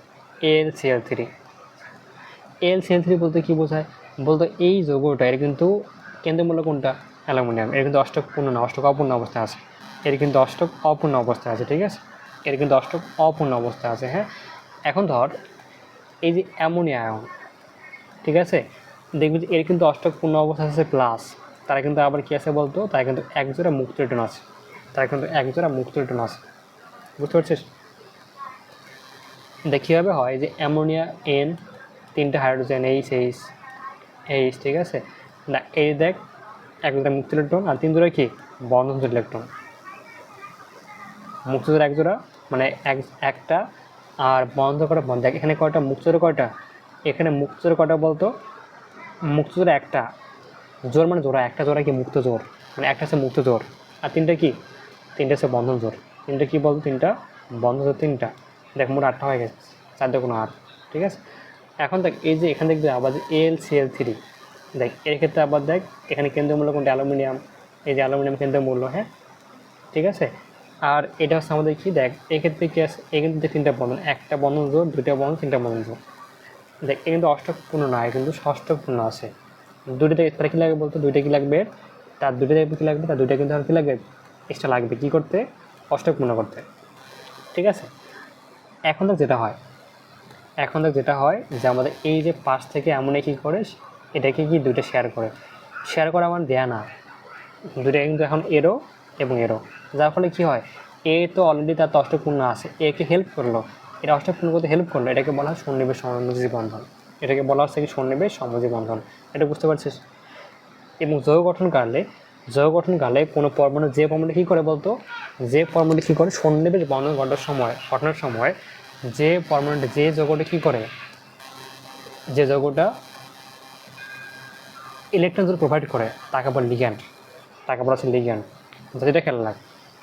AlCl3 বলতে কী বোঝায় বলতো? এই যৌগটা এর কিন্তু কেন্দ্রমূল্য কোনটা? অ্যালুমিনিয়াম। এর কিন্তু অষ্টক পূর্ণ না, অষ্টক অপূর্ণ অবস্থায় আছে। এর কিন্তু অষ্টক অপূর্ণ অবস্থায় আছে, ঠিক আছে? এর কিন্তু অষ্টক অপূর্ণ অবস্থায় আছে, হ্যাঁ। এখন ধর এই যে অ্যামোনিয়া আয়ন, ঠিক আছে, দেখবি যে এর কিন্তু অষ্টক পূর্ণ অবস্থায় আছে প্লাস, তারা কিন্তু আবার কী আছে বলতো, তারা কিন্তু একজোড়া মুক্ত ইলেকট্রন আছে, তারা কিন্তু একজোড়া মুক্ত ইলেকট্রন আছে, বুঝতে পারছিস? দেখি হবে হয় যে অ্যামোনিয়া এন, 3টা হাইড্রোজেন এইচ, ঠিক আছে না, এই দেখ একজোড়া মুক্ত ইলেকট্রন আর 3 জোড়া কি বন্ধন ইলেকট্রন। মুক্ত জোড়া একজোড়া মানে একটা, আর বন্ধ করা বন্ধ। দেখ এখানে কয়টা মুক্ত জোড়া, কয়টা এখানে মুক্ত জোড়া কয়টা বলতো? মুক্ত জোড়া একটা, জোর মানে জোড়া, একটা জোড়া কি মুক্ত জোর, মানে একটা হচ্ছে মুক্ত জোর, আর 3টা কি, 3টা হচ্ছে বন্ধন জোর। 3টা কী বলতো? 3টা বন্ধন জোর, 3টা। দেখ মোট 8টা হয়ে গেছে, 4 দিয়ে কোনো 8, ঠিক আছে। এখন দেখ এই যে এখানে দেখবি আবার AlCl3, দেখ এর ক্ষেত্রে আবার দেখ এখানে কেন্দ্রীয় মূল্য কোনটা? অ্যালুমিনিয়াম। এই যে অ্যালুমিনিয়াম কেন্দ্রীয় মূল্য, হ্যাঁ, ঠিক আছে। আর এটা হচ্ছে আমাদের কি, দেখ এক্ষেত্রে কী আছে, এই কিন্তু 3টা বন্ধন, একটা বন্ধন জোর, 2টা বন্ধন, 3টা বন্ধন জোর। দেখ এ কিন্তু অষ্টক পূর্ণ না, কিন্তু ষষ্ঠক পূর্ণ আছে। দুটোতে তার কী লাগবে বলতো? দুইটা কী লাগবে? তার দুটো কী লাগবে? তার দুইটা কিন্তু আর কী লাগবে? এক্সট্রা লাগবে কী করতে? অষ্টক পূর্ণ করতে, ঠিক আছে। এখন দেখ যেটা হয় যে আমাদের এই যে পাশ থেকে এমনই কী করে, এটাকে কি দুইটা শেয়ার করা আমার দেয়া না, দুইটা কিন্তু এখন এরো এবং এরো, যার ফলে কী হয়, এ তো অলরেডি তার তো অষ্টকপূর্ণ আছে, একে হেল্প করলো, এটা অষ্টকপূর্ণ করতে হেল্প করলো, এটাকে বলা হয় সন্নিবেশ সমযোজী বন্ধন, এটাকে বলা হচ্ছে কি সন্নিবেশ সমযোজী বন্ধন। এটা বুঝতে পারছিস? এবং যৌগ গঠনকালে কোনো পরমাণু যে পরমাণু কী করে বলতো, যে পরমাণু কী করে সন্নিবেশ বন্ধন ঘটনার সময় যে পরমাণুটা, যে যৌগটা কী করে, যে যৌগটা ইলেকট্রন প্রোভাইড করে তাকে বলে লিগ্যান্ড, তাকে বলা হচ্ছে লিগ্যান্ড। যেটা খেয়াল রাখ,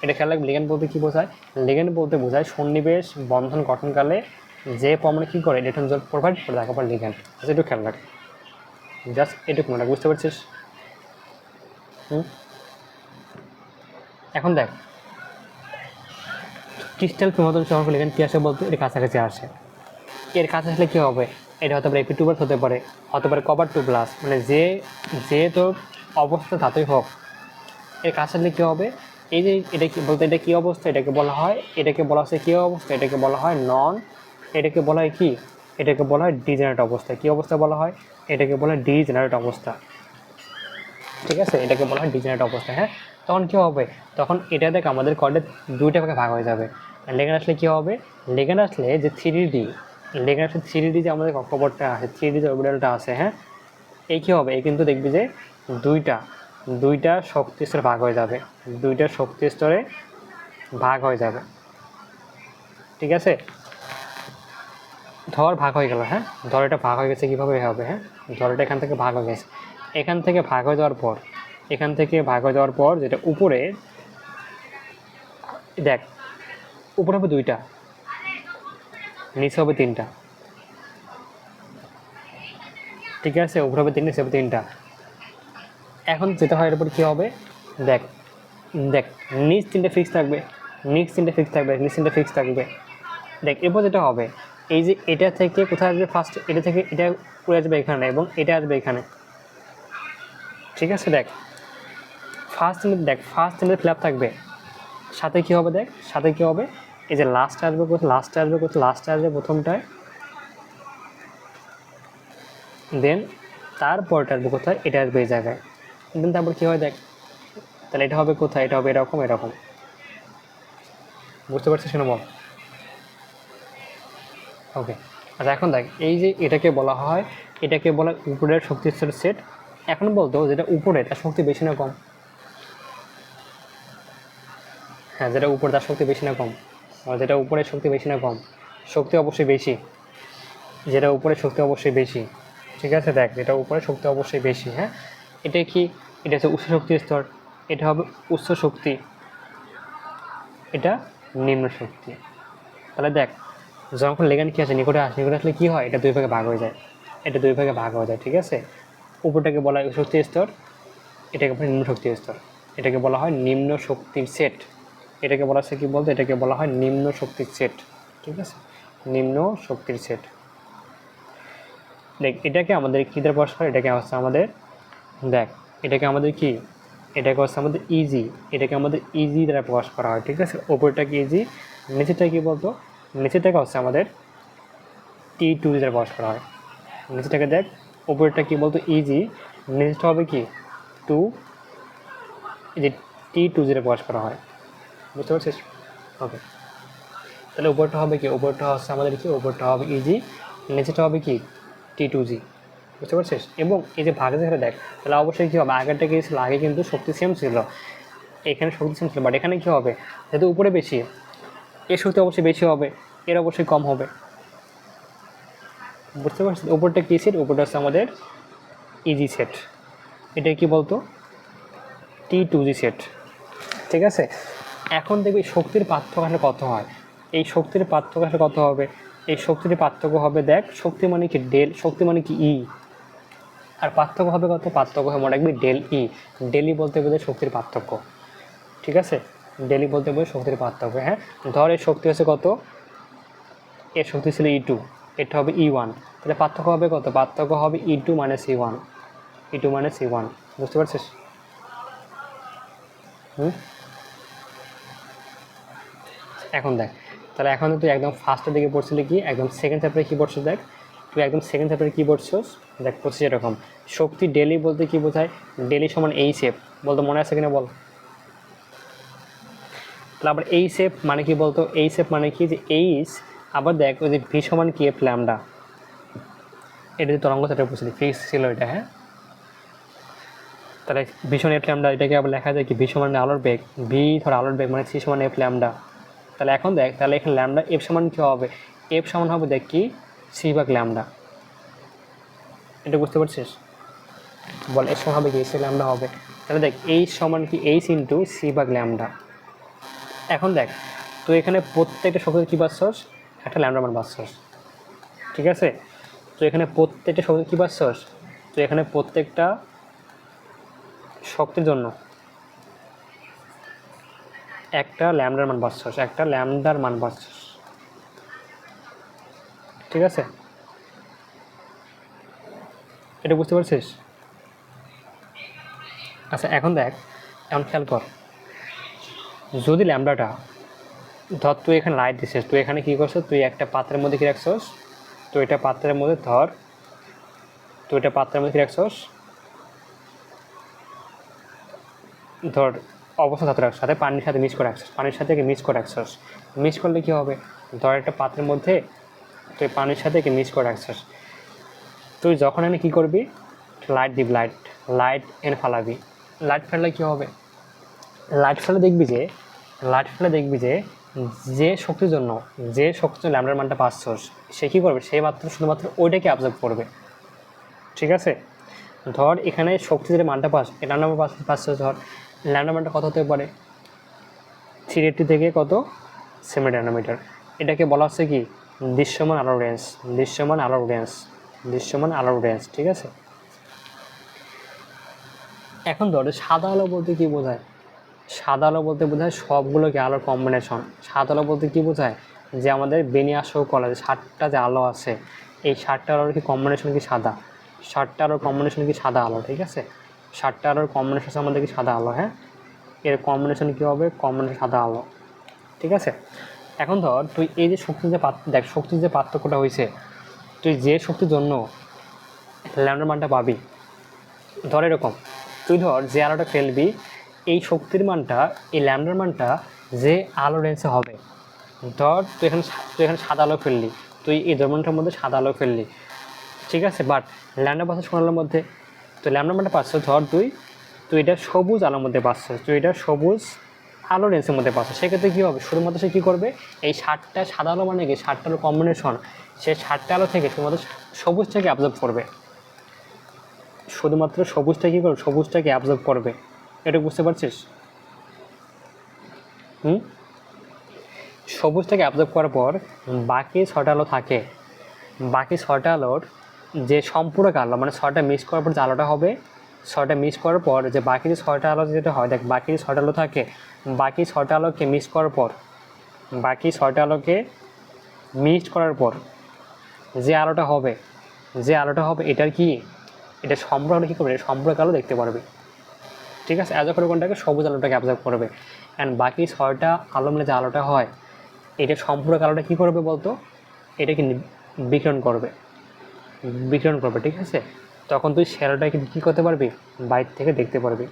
এটা খেয়াল রাখ, লিগ্যান্ড বলতে কী বোঝায়? লিগ্যান্ড বলতে বোঝায় সন্নিবেশ বন্ধন গঠনকালে যে পরমাণু কী করে ইলেকট্রন প্রোভাইড করে তাকে বলে লিগ্যান্ড। একটু খেয়াল রাখ, জাস্ট এটুকু মনে রাখ, বুঝতে পারছিস? এখন দেখ ক্রিস্টাল প্রমাদন সহ লিগ্যান্ড কী আসে বলতো? এর কাছাকাছি আসে। এর কাছে আসলে কী হবে? এটা হতে পারে Fe2+ হতে পারে কপার 2+, মানে যে তোর অবস্থা ধাতুই হোক, এর কাছে আসলে কী হবে? এই যে এটা কি বলতে, এটা কী অবস্থা? এটাকে বলা হচ্ছে কী অবস্থা? এটাকে বলা হয় এটাকে বলা হয় কি? এটাকে বলা হয় ডিজেনারেট অবস্থা। কী অবস্থা বলা হয়? এটাকে বলা হয় ডিজেনারেট অবস্থা, ঠিক আছে, এটাকে বলা হয় ডিজেনারেট অবস্থা, হ্যাঁ। তখন কী হবে? তখন এটা দেখ আমাদের কর্ডে দুইটা ভাগে ভাগ হয়ে যাবে। লেগেন্ড আসলে কী হবে? লেগেন্ড আসলে যে 3D যে আমাদের কক্ষপথটা আছে, 3D যে অরবিটালটা আছে, হ্যাঁ, এই কী হবে? এই কিন্তু দেখবি যে দুইটা শক্তি স্তরে ভাগ হয়ে যাবে, ঠিক আছে। ধর ভাগ হয়ে গেল, হ্যাঁ, ধর এটা ভাগ হয়ে গেছে, কীভাবে হবে? হ্যাঁ, ধর এটা এখান থেকে ভাগ হয়ে গেছে, এখান থেকে ভাগ হয়ে যাওয়ার পর যেটা উপরে, দেখ উপরে হবে 2টা, নিচে হবে 3টা, ঠিক আছে, উপরে হবে 3টা, নিচে হবে 3টা। এখন যেটা হয় এর উপর কী হবে? দেখ নিচ 3টে ফিক্স থাকবে, নিচ 3টে ফিক্স থাকবে। দেখ এরপর যেটা হবে, এই যে এটা থেকে কোথায় আসবে? ফার্স্ট এটা থেকে এটা উড়ে আসবে এখানে, এবং এটা আসবে এখানে, ঠিক আছে। দেখ ফার্স্ট তিনটে ফ্ল্যাপ থাকবে, সাথে কী হবে? দেখ সাথে কী হবে? এই যে লাস্টে আসবে প্রথমটায়, দেন তারপরটা আসবে কোথায়? এটা আসবে এই জায়গায়, দেন তারপর কী হয়? দেখ তাহলে এটা হবে কোথায়? এটা হবে এরকম, বুঝতে পারছিস কেন বল? ওকে, আচ্ছা এখন দেখ এই যে এটাকে বলা হয় উপরের শক্তি স্তরের সেট। এখন বলতো যেটা উপরে তার শক্তি বেশি না কম? হ্যাঁ, যেটা উপরে তার শক্তি বেশি না কম? যেটা উপরের শক্তি বেশি না কম? শক্তি অবশ্যই বেশি, যেটা উপরে শক্তি অবশ্যই বেশি, ঠিক আছে। দেখ যেটা উপরে শক্তি অবশ্যই বেশি, হ্যাঁ। এটা কি? এটা হচ্ছে উচ্চ শক্তির স্তর, এটা হবে উচ্চ শক্তি, এটা নিম্ন শক্তি। তাহলে দেখ যখন লেগেন্ড কী আছে, নিকটে আসলে কী হয়? এটা 2 ভাগে ভাগ হয়ে যায়, ঠিক আছে। উপরটাকে বলা হয় শক্তির স্তর, এটাকে বলা হয় নিম্ন শক্তির স্তর, এটাকে বলা হয় নিম্ন শক্তির সেট, এটাকে বলা হচ্ছে কী বলতো? এটাকে বলা হয় নিম্ন শক্তির সেট, ঠিক আছে, নিম্ন শক্তির সেট। দেখ এটাকে আমাদের কী দ্বারা প্রকাশ করে? এটাকে হচ্ছে আমাদের, দেখ এটাকে আমাদের কি, এটাকে হচ্ছে আমাদের ইজি, এটাকে আমাদের ইজি দ্বারা প্রকাশ করা হয়, ঠিক আছে। ওপরটাকে ইজি, নিচেরটা কি বলতো, নিচেরটাকে হচ্ছে আমাদের T2 দ্বারা প্রকাশ করা হয়। নিচেরটাকে দেখ, ওপরটা কি বলতো ইজি, নিচেরটা হবে কি টু, এই যে T2 দ্বারা প্রকাশ করা হয়, বুঝতে পারছিস? ওকে, তাহলে উপরটা হবে কি, উপরটা হচ্ছে আমাদের কি, উপরটা হবে ইজি, নিচেটা হবে কি T2G, বুঝতে পারছিস? এবং এই যে ভাগে যেখানে দেখ, তাহলে অবশ্যই কী হবে, আগেরটা কি ছিল, আগে কিন্তু শক্তি সেম ছিল, এখানে শক্তি সেম ছিল, বাট এখানে কী হবে, যেহেতু উপরে বেশি, এর শক্তি অবশ্যই বেশি হবে, এর অবশ্যই কম হবে, বুঝতে পারছিস? উপরটা কী সেট, উপরটা হচ্ছে আমাদের ইজি সেট, এটা কি বলতো T2G সেট, ঠিক আছে। এখন দেখবি শক্তির পার্থক্য আসলে কত হয়, এই শক্তির পার্থক্য আসলে কত হবে, এই শক্তির পার্থক্য হবে, দেখ শক্তি মানে কি ডেল, শক্তি মানে কি ই, আর পার্থক্য হবে কত, পার্থক্য হবে মনে রাখবি ডেল ই, ডেলি বলতে বোঝায় শক্তির পার্থক্য, ঠিক আছে, ডেলি বলতে বোঝায় শক্তির পার্থক্য। হ্যাঁ, ধর এর শক্তি হচ্ছে কত, এর শক্তি ছিল E2, এটা হবে E1, তাহলে পার্থক্য হবে কত, পার্থক্য হবে E2 minus E1, E2 minus E1, বুঝতে পারছিস? এখন দেখ, তাহলে এখন তুই একদম ফার্স্টের দিকে পড়ছিলি কি, একদম সেকেন্ড চ্যাপ্টারে কী পড়ছিস দেখ, তুই একদম সেকেন্ড চ্যাপ্টারে কী পড়ছিস দেখ, পড়ছিস এরকম, শক্তি ডেলি বলতে কী বোঝায়, ডেলি সমান এই শেপ, বলতো মনে আছে কিনা বল। তাহলে আবার এই শেপ মানে কি বলতো, এই শেপ মানে কি যে এইচ, আবার দেখ ওই যে ভি সমান কি এফ ল্যামডা, এটা যে তরঙ্গ সেটা পড়ছিলি, ফিক্স ছিল এটা। হ্যাঁ, তাহলে ভি সমান এফ ল্যামডা, এটাকে আবার লেখা যায় কি ভি সমান আলোর বেগ, ভি ধর আলোর বেগ মানে সি সমান এফ ল্যামডা। তাহলে এখন দেখ, তাহলে এখানে ল্যামডা এফ সমান কী হবে, এফ সমান হবে দেখ কি সি ভাগ ল্যামডা, এটা বুঝতে পারছিস? বল এর সমান হবে কি সি ল্যামডা হবে, তাহলে দেখ এইচ সমান কি এইচ ইন্টু সি ভাগ ল্যামডা। এখন দেখ তুই এখানে প্রত্যেকটা শক্তির কী পাচ্ছস, একটা ল্যামডা মান পাচ্ছস, ঠিক আছে। তো এখানে প্রত্যেকটা শক্তির কী পাচ্ছস, তো এখানে প্রত্যেকটা শক্তির জন্য একটা ল্যামডার মান পাচ্ছস, একটা ল্যামডার মান পাচ্ছস, ঠিক আছে, এটা বুঝতে পারছিস? আচ্ছা এখন দেখ, এখন খেয়াল কর, যদি ল্যামডাটা ধর তুই এখানে লাইট দিছিস, তুই এখানে কী করছিস, তুই একটা পাত্রের মধ্যে কী রাখছস, তো এটা পাত্রের মধ্যে ধর, তো এটা পাত্রের মধ্যে কী রাখছস, ধর অবস্থা ধাতু রাখছস, সাথে পানির সাথে মিক্স করে রাখছস, পানির সাথে মিক্স করে রাখছস, মিক্স করলে কী হবে, ধর একটা পাত্রের মধ্যে তুই পানির সাথে মিক্স করে রাখছস, তুই যখন এনে কী করবি, লাইট দিবি, লাইট লাইট এনে ফালাবি, লাইট ফেললে কী হবে, লাইট ফেলে দেখবি যে, লাইট ফেলে দেখবি যে যে শক্তির জন্য, যে শক্তির জন্য ল্যামডার মানটা পাচ্ছস, সে কী করবে, সে মাত্র শুধুমাত্র ওইটাকে অবজার্ভ করবে, ঠিক আছে। ধর এখানে শক্তি যে মানটা পাস, এই ল্যামডা মান পাচ্ছস, ধর ল্যামডা মানটা কত হতে পারে, 380 থেকে কত 7 ন্যানোমিটার, এটাকে বলা হচ্ছে কি দৃশ্যমান আলোর রেঞ্জ, দৃশ্যমান আলোর রেঞ্জ, দৃশ্যমান আলোর রেঞ্জ, ঠিক আছে। এখন ধর সাদা আলো বলতে কী বোঝায়, সাদা আলো বলতে বোঝায় সবগুলোকে আলোর কম্বিনেশন, সাদা আলো বলতে কী বোঝায়, যে আমাদের বেনিয়াসহ কলা যে 7টা যে আলো আছে, এই 7টা আলোর কি কম্বিনেশন কি সাদা, 7টা আলোর কম্বিনেশন কি সাদা আলো, ঠিক আছে, 7টা আলোর কম্বিনেশন আছে আমাদের কি সাদা আলো। হ্যাঁ, এর কম্বিনেশন কী হবে, কম্বিনেশন সাদা আলো, ঠিক আছে। এখন ধর তুই এই যে শক্তির যে দেখ শক্তির যে পার্থক্যটা হয়েছে, তুই যে শক্তির জন্য ল্যামডার মানটা পাবি, ধর এরকম, তুই ধর যে আলোটা ফেলবি, এই শক্তির মানটা, এই ল্যামডার মানটা যে আলো রেঞ্জে হবে, ধর তুই এখানে সাদা আলো ফেললি, তুই এই ডোমেনটার মধ্যে সাদা আলো ফেললি, ঠিক আছে, বাট ল্যামডা পাচ্ছিস কোন আলোর মধ্যে, তো ল্যামডা মানটা পাচ্ছ, ধর তুই এটা সবুজ আলোর মধ্যে পাচ্ছ, তুই এটা সবুজ আলো রেঞ্জের মধ্যে পাচ্ছ, সেক্ষেত্রে কী হবে, শুধুমাত্র সে কী করবে, এই 7টা সাদা আলো মানে কি 7টা আলো কম্বিনেশন, সে 7টা আলো থেকে শুধুমাত্র সবুজটাকে অবজার্ভ করবে, শুধুমাত্র সবুজটা কী করবে, সবুজটাকে অবজার্ভ করবে, এটা বুঝতে পারছিস? সবুজটাকে অবজার্ভ করার পর বাকি 6টা আলো থাকে, বাকি 6টা আলোর যে সম্পূরক আলো, মানে 6টা মিক্স করার পর যে আলোটা হবে, 6টা মিক্স করার পর যে বাকি যে 6টা আলো যেটা হয়, দেখ বাকি যে 6টা আলো থাকে, বাকি 6টা আলোকে মিক্স করার পর, বাকি 6টা আলোকে মিক্সড করার পর যে আলোটা হবে, এটার কি, এটা সম্পূরক আলো কী করবে, সম্পূরক আলো দেখতে পারবে, ঠিক আছে, অ্যাবজর্ব করে কোনটাকে? সবুজ আলোটাকে অ্যাবজর্ব করবে। অ্যান্ড বাকি 6টা আলো মিলে যে আলোটা হয়, এটা সম্পূর্ণ আলোটা কী করবে বলতো? এটাকে বিকিরণ করবে, বিকিরণ করবে। ঠিক আছে, তখন তুই শ্যালোটাকে কী করতে পারবি? বাইরে থেকে দেখতে পারবি,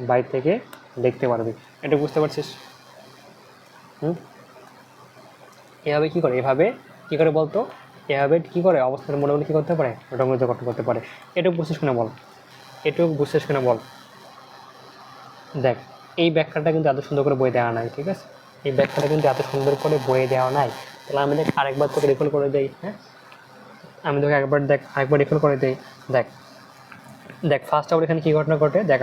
বাইরে থেকে দেখতে পারবি। এটা বুঝতে পারছিস? এভাবে কী করে, এভাবে কী করে বলতো? এভাবে কী করে অবস্থার মোটামুটি কী করতে পারে? রঙিত গঠন করতে পারে। এটুকু বুঝছিস কিনা বল, এটুকু বুঝছিস কিনা বল। দেখ, এই ব্যাখ্যাটা কিন্তু এত সুন্দর করে বই দেওয়া নাই। ঠিক আছে, এই ব্যাখ্যাটা কিন্তু এত সুন্দর করে বইয়ে দেওয়া নাই। তাহলে আমি দেখ আরেকবার তোকে রিকল করে দিই। হ্যাঁ, আমি তোকে আরেকবার রিকল করে দিই। দেখ দেখ ফার্স্ট আবার এখানে কী ঘটনা ঘটে? দেখ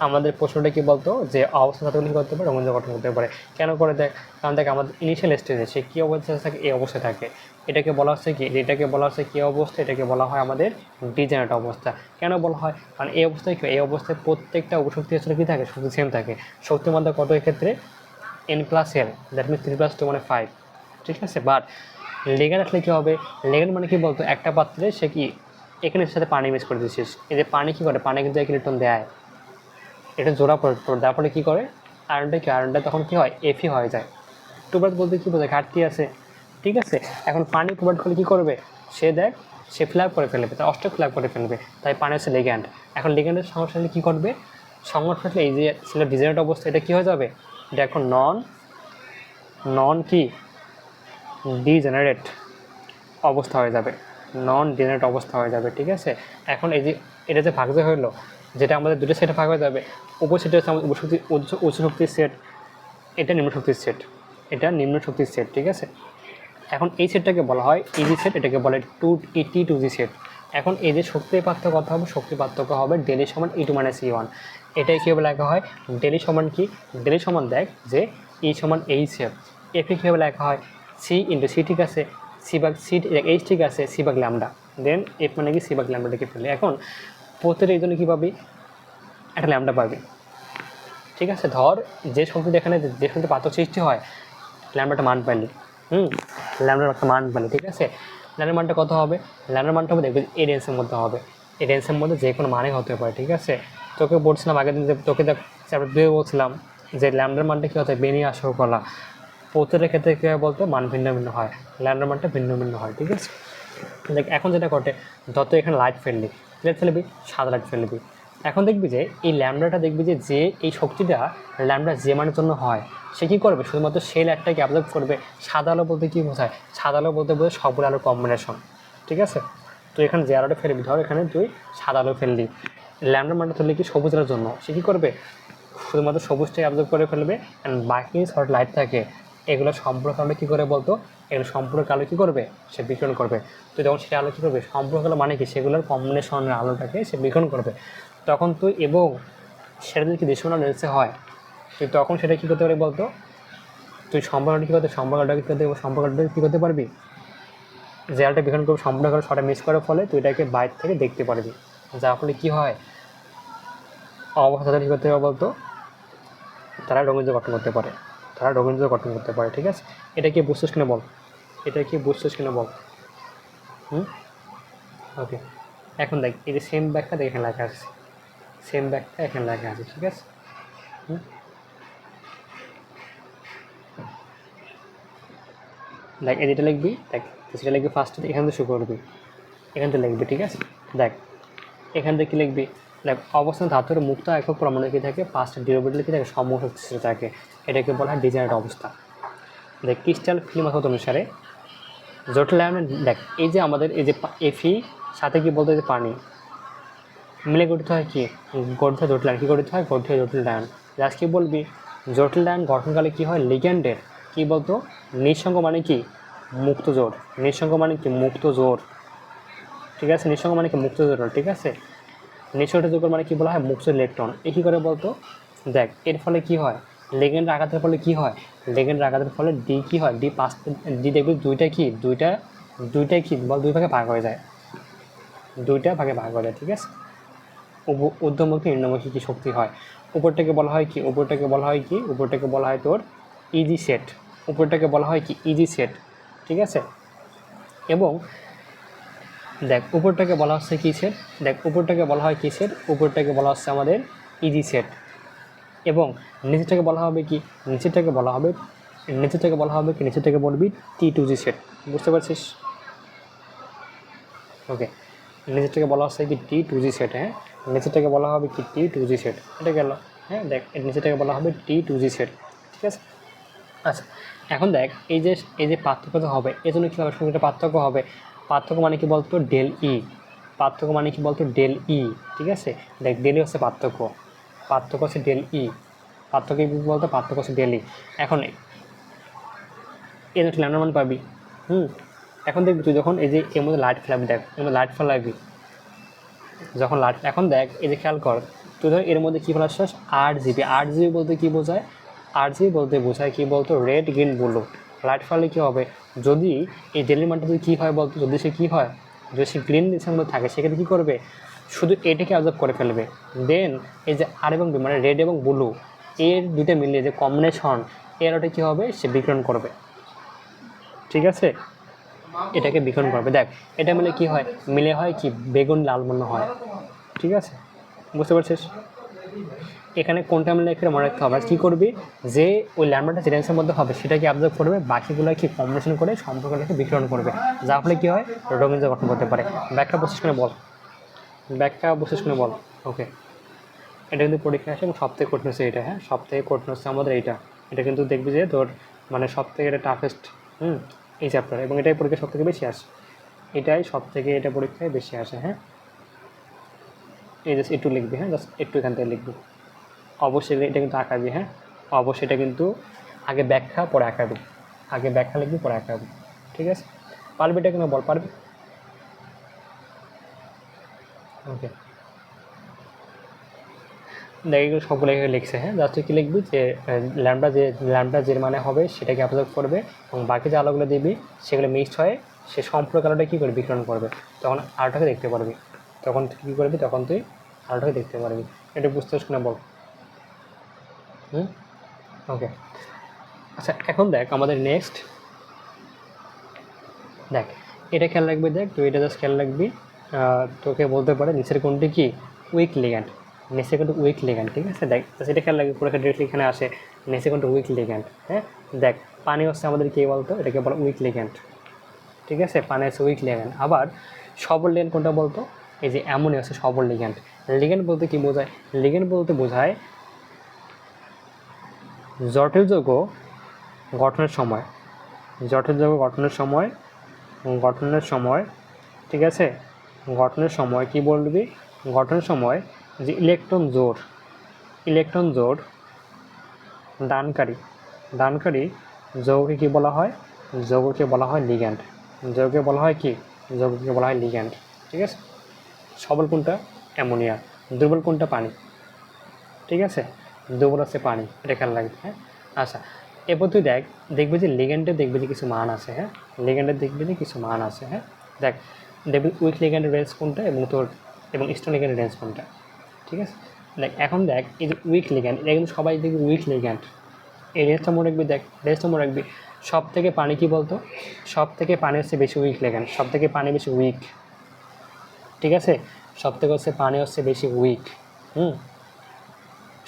আমাদের প্রশ্নটা কী বলতো? যে অবস্থা ধাতুগুলো কী করতে পারে? রঙিন গঠন করতে পারে। কেন করে? দেখ, কারণ দেখ আমাদের ইনিশিয়াল স্টেজে সে কী অবস্থায় থাকে? এই অবস্থায় থাকে। এটাকে বলা হচ্ছে কি? এটাকে বলা হচ্ছে কী অবস্থা? এটাকে বলা হয় আমাদের ডিজেনারেট অবস্থা। কেন বলা হয়? কারণ এই অবস্থায় কী? এই অবস্থায় প্রত্যেকটা উপশক্তি আসলে কী থাকে? শক্তি সেম থাকে। শক্তির মধ্যে কত এক্ষেত্রে? n+l, দ্যাট মিনস 3+2 মানে 5। ঠিক আছে, বাট লিগ্যান্ড আসলে কী হবে? লিগ্যান্ড মানে কী বলতো? একটা পাত্রে সে কি এখানে সাথে পানি মিক্স করে দিচ্ছিস। এই যে পানি কী করে? পানি কিন্তু 1 ইলেকট্রন দেয়, এটা জোড়া প্রোটন। তার ফলে কী করে? আয়রনটা তখন কী হয়? Fe হয়ে যায়। টুবার্স বলতে কী বোঝায়? ঘাটতি আছে। ঠিক আছে, এখন পানি প্রোভাইড করলে কী করবে? সে ফ্ল্যাপ করে ফেলবে, তার অষ্টক ফ্ল্যাপ করে ফেলবে। তাই পানি হচ্ছে লিগ্যান্ড। এখন লিগ্যান্ডের সমস্যা হলে কী করবে? সংঘর্ষ আসলে এই যে ছিল ডিজেনারেট অবস্থা, এটা কী হয়ে যাবে? এটা এখন নন কি ডিজেনারেট অবস্থা হয়ে যাবে, নন ডিজেনারেট অবস্থা হয়ে যাবে। ঠিক আছে, এখন এই যে এটা যে ভাগ হলো, যেটা আমাদের দুটো সেটে ভাগ হয়ে যাবে। উপর সেটে হচ্ছে আমাদের উচ্চ শক্তির সেট, এটা নিম্ন শক্তির সেট, এটা নিম্ন শক্তির সেট। ঠিক আছে, এখন এই সেটটাকে বলা হয় ইজি সেট, এটাকে বলে T2G সেট। এখন এই যে শক্তির পার্থক্য কত হবে? শক্তির পার্থক্য হবে ডেলি সমান E2 - E1। এটাই কীভাবে লেখা হয়? ডেলি সমান কি? ডেলি সমান দেখ যে E সমান H/F। এফে কীভাবে লেখা হয়? C × C। ঠিক আছে, H ঠিক আছে, C/λ, দেন F মানে কি? C/λ লিখে ফেলে। এখন প্রত্যেকটা এই জন্য কী পাবি? একটা ল্যামডা পাবি। ঠিক আছে, ধর যে শক্তিটা এখানে যে শক্তিতে পার্থক্য সৃষ্টি হয়, ল্যামডাটা মান পাইলি। ল্যামডার একটা মান পাইলি। ঠিক আছে, ল্যামডার মানটা কত হবে? ল্যামডার মানটা হবে দেখবি এই রেঞ্জের মধ্যে হবে। এই রেঞ্জের মধ্যে যে কোনো মানে হতে পারে। ঠিক আছে, তোকে বলছিলাম আগের দিন, তোকে দেখ চ্যাপ্টার 2 বলছিলাম যে ল্যামডার মানটা কী হতে? বেনি আসর কলা। প্রত্যেকটা ক্ষেত্রে কী হয় বলতো? মান ভিন্ন ভিন্ন হয়, ল্যামডার মানটা ভিন্ন ভিন্ন হয়। ঠিক আছে, দেখ এখন যেটা ঘটে, যত এখানে লাইট ফেলবি, সাদা লাইট ফেলবি। এখন দেখবি যে এই ল্যামডাটা দেখবি যে এই শক্তিটা ল্যামডা যে মানের জন্য হয়, সে কী করবে? শুধুমাত্র সেই লাইটটাকে অ্যাবজর্ব করবে। সাদা আলো বলতে কী বোঝায়? সাদা আলো বলতে বোঝায় সবগুলো আলোর কম্বিনেশন। ঠিক আছে, তুই এখানে যে আলোটা ফেলবি, ধর এখানে তুই সাদা আলো ফেললি, ল্যামডার মানটা তুললে কি? সবুজ আলোর জন্য। সে কী করবে? শুধুমাত্র সবুজটাকে অ্যাবজর্ব করে ফেলবে, অ্যান্ড বাকি শর্ট লাইট থাকে এগুলো সম্পূর্ণ কালো কী করে বলতো? এগুলো সম্পূর্ণ কালো কী করবে? সে বিকিরণ করবে। তুই যখন সেটা আলো কী করবে? সম্পূর্ণ কালো মানে কি? সেগুলোর কম্বিনেশনের আলোটাকে সে বিকিরণ করবে। তখন তুই, এবং সেটা যদি কি দৃশ্যমান লেন্সে হয়, তুই তখন সেটা কী করতে পারবি বলতো? তুই সম্পর্কটা কী করতে? সম্পর্কটা কী করতে পারবি? যে আলোটা বিকিরণ করবে সম্পূর্ণ কালো, সেটা মিস করার ফলে তুই এটাকে বাইরে থেকে দেখতে পারবি। যার ফলে কী হয়? অবস্থাটা কী করতে হবে বলতো? তারা রঙিন গঠন করতে পারে, তারা রঙিন গঠন করতে পারে। ঠিক আছে, এটা কি বুঝছিস কিনা বল, এটা কি বুঝছিস কিনা বল। ওকে, এখন দেখ এই যে সেম ব্যাখ্যা এখানে লেখা আছে, সেম ব্যাখ্যা এখানে লেখা আছে। ঠিক আছে, দেখ এই যেটা লিখবি, দেখ সেটা লিখবি ফার্স্টে, এখান থেকে শুরু করবি, এখান থেকে লিখবি। ঠিক আছে, দেখ এখান থেকে কী লিখবি? দেখ অবস্থান ধাতুর মুক্ত একক পরমাণু কী থাকে? 5টা ডিউরেবিলিটি কী থাকে? সমশক্তি থাকে। এটাকে বলা হয় ডিজেনারেট অবস্থা। দেখ ক্রিস্টাল ফিল্ম মত অনুসারে জটিল আয়ন, দেখ এই যে আমাদের এই যে Fe সাথে কি বলতে, যে পানি মিলে গঠিত হয় কি? গঠিত হয় জটিল আয়ন। কী গঠিত হয়? গঠিত হয় জটিল আয়ন। জাস্ট কী বলবি? জটিল আয়ন গঠনকালে কী হয়? লিগ্যান্ডের কী বলতো? নিঃসঙ্গ মানে কি? মুক্ত জোর। নিঃসঙ্গ মানে কি? মুক্ত জোর। ঠিক আছে, নিঃসঙ্গ মানে কি? মুক্ত জোর। ঠিক আছে, নিঃসঙ্গ জোর মানে কি বলা হয়? মুক্ত ইলেকট্রন। এ কী করে বলতো? দেখ এর ফলে কি হয়? লিগ্যান্ডের আঘাতের ফলে কি হয়? লিগ্যান্ডের আঘাতের ফলে ডি কী হয়? ডি দেখবি দুইটাই কি বল? দুই ভাগে ভাগ হয়ে যায়, দুইটা ভাগে ভাগ হয়ে যায়। ঠিক আছে, ঊর্ধ্বমুখী নিম্নমুখী কি শক্তি হয়? উপরটাকে বলা হয় কি? উপরটাকে বলা হয় তোর ইজি সেট। উপরটাকে বলা হয় কি? Easy set. ঠিক আছে, এবং দেখ উপরটাকে বলা হচ্ছে কি সেট, দেখ উপরটাকে বলা হয় কি সেট, উপরটাকে বলা হচ্ছে আমাদের ইজি সেট, এবং নিচেরটাকে বলা হবে কি, নিচেরটাকে বলা হবে কি, নিচেরটাকে বলবি T2G সেট। বুঝতে পারছিস? ওকে, নিচেরটাকে বলা হচ্ছে কি T2G সেট, হ্যাঁ নিচেরটাকে বলা হবে কি T2G সেট, এটা গেল। হ্যাঁ দেখ নিচেরটাকে বলা হবে T2G সেট, ঠিক আছে। আচ্ছা এখন দেখ এই যে পার্থক্যটা হবে, এই জন্য কী হবে, সংখ্যাটা পার্থক্য হবে। পার্থক্য মানে কি বলতো, ডেল ই। পার্থক্য মানে কি বলতো, ডেল ই, ঠিক আছে। দেখ ডেল ই হচ্ছে পার্থক্য, পার্থক্য হচ্ছে ডেল ই, পার্থক্য কী বলতো, পার্থক্য হচ্ছে ডেল ই। এখন এর ল্যামডা মান পাবি। এখন দেখবি তুই যখন এই যে এর মধ্যে লাইট ফেলাবি, দেখ এর মধ্যে লাইট ফেলাবি যখন লাইট, এখন দেখ এই যে খেয়াল কর, তুই ধর এর মধ্যে কী ফেলাচ্ছিস, 8 GB। 8 GB বলতে কী বোঝায়, 8 GB বলতে বোঝায় কী বলতো, রেড গ্রিন ব্লু। লাইট ফেলালে কী হবে, যদি এই ডেলির মানটা যদি কী হয় বলতো, যদি সে কী হয়, যদি সে গ্রিন দিশার মধ্যে থাকে, সেক্ষেত্রে কী করবে, শুধু এটাকে অবজার্ভ করে ফেলবে। দেন এই যে আর এবং বি মানে রেড এবং ব্লু, এর দুইটা মিলিয়ে যে কম্বিনেশন, এর ওটা কী হবে, সে বিকিরণ করবে, ঠিক আছে। এটাকে বিকিরণ করবে। দেখ এটা মিলে কি হয়, মিলে হয় কি বেগুন লাল বর্ণ হয়, ঠিক আছে। বুঝতে পারছিস? এখানে কোনটা মিলে এখানে মনে রাখতে হবে, কী করবি, যে ওই ল্যাম্বাটা যে রেঞ্জের মধ্যে হবে সেটাকে অবজার্ভ করবে, বাকিগুলো কি কম্বিনেশন করে সম্পর্কটাকে বিকিরণ করবে, যার ফলে কী হয়, রঙিন গঠন করতে পারে। ব্যাখ্যা বৈশিষ্ট্য বল, ব্যাখ্যা বৈশিষ্ট্য বল। ওকে, এটা কিন্তু পরীক্ষা আসে এবং সবথেকে কঠিন হচ্ছে এটা, হ্যাঁ সবথেকে কঠিন হচ্ছে আমাদের এইটা। এটা কিন্তু দেখবি যে তোর মানে সবথেকে এটা টাফেস্ট এই চ্যাপ্টার, এবং এটাই পরীক্ষা সবথেকে বেশি আসে, এটাই সবথেকে এটা পরীক্ষায় বেশি আসে। হ্যাঁ এই জাস্ট একটু লিখবি, হ্যাঁ জাস্ট একটু এখান থেকে লিখবি, অবশ্যই এটা কিন্তু আঁকাবি, হ্যাঁ অবশ্যই এটা কিন্তু আগে ব্যাখ্যা পরে আঁকাবি, আগে ব্যাখ্যা লিখবি পরে আঁকাবি, ঠিক আছে। পারবি এটা কিন্তু বল, পারবি? ওকে, দেখ এগুলো সবগুলো এখানে লিখছে, হ্যাঁ জাস্ট কী লিখবি, যে ল্যাম্বডা যে মানে হবে সেটাকে অবজার্ভ করবে, এবং বাকি যে আলোগুলো দিবি সেগুলো মিক্সড হয়ে সে সম্পূর্ণ আলোটা কী করবে, বিকিরণ করবে, তখন আলোটাকে দেখতে পারবি, তখন তুই কী করবি, তখন তুই আলোটাকে দেখতে পারবি। এটা বুঝতে পারছিস না বল? ওকে, আচ্ছা এখন দেখ আমাদের নেক্সট, দেখ এটা খেয়াল রাখবি, দেখ তুই এটা জাস্ট খেয়াল রাখবি, তোকে বলতে পারে নিচের কোনটি কি উইক লিগ্যান্ড, নিচে কোনটি উইক লিগ্যান্ড, ঠিক আছে। দেখ সেটা খেয়াল রাখবি, পরীক্ষা ডিরেক্টলি এখানে আসে নিচে কোনটি উইক লিগ্যান্ড। হ্যাঁ দেখ পানি হচ্ছে আমাদের কী বলতো, এটাকে বলো উইক লিগ্যান্ড, ঠিক আছে, পানি হচ্ছে উইক লিগ্যান্ড। আবার সবল লিগ্যান্ড কোনটা বলতো, এই যে অ্যামোনিয়া হচ্ছে সবল লিগ্যান্ড। লিগ্যান্ড বলতে কী বোঝায়, লিগ্যান্ড বলতে বোঝায় জটিল যৌগ গঠনের সময়, জটিল যৌগ গঠনের সময়, ঠিক আছে, গঠনের সময় কি বলবি, গঠনের সময় যে ইলেকট্রন জোড় দানকারী যৌগকে কী বলা হয়, যৌগকে বলা হয় লিগ্যান্ড, যৌগকে বলা হয় কি, যৌগকে বলা হয় লিগ্যান্ড, ঠিক আছে। সবল কোনটা, অ্যামোনিয়া, দুর্বল কোনটা, পানি, ঠিক আছে, দুর্বল হচ্ছে পানি, এটা খেয়াল রাখবি। হ্যাঁ আচ্ছা এরপর তুই দেখবি যে লিগ্যান্ডের দেখবি যে কিছু মান আছে, হ্যাঁ লিগ্যান্ডের দেখবি যে কিছু মান আছে। হ্যাঁ দেখবি উইক লিগ্যান্ডের রেঞ্জ কোনটা এবং স্ট্রং লিগ্যান্ডের রেঞ্জ কোনটা, ঠিক আছে। এখন দেখ এই যে উইক লিগ্যান্ড, এটা কিন্তু সবাই দেখবি উইক লিগ্যান্ড, এই রেঞ্জটা মনে রাখবি, দেখ রেঞ্জটা মনে রাখবি। সব থেকে পানি কি বলতো, সব থেকে পানি হচ্ছে বেশি উইক লিগ্যান্ড, সব থেকে পানি বেশি উইক, ঠিক আছে, সব থেকে হচ্ছে পানি হচ্ছে বেশি উইক,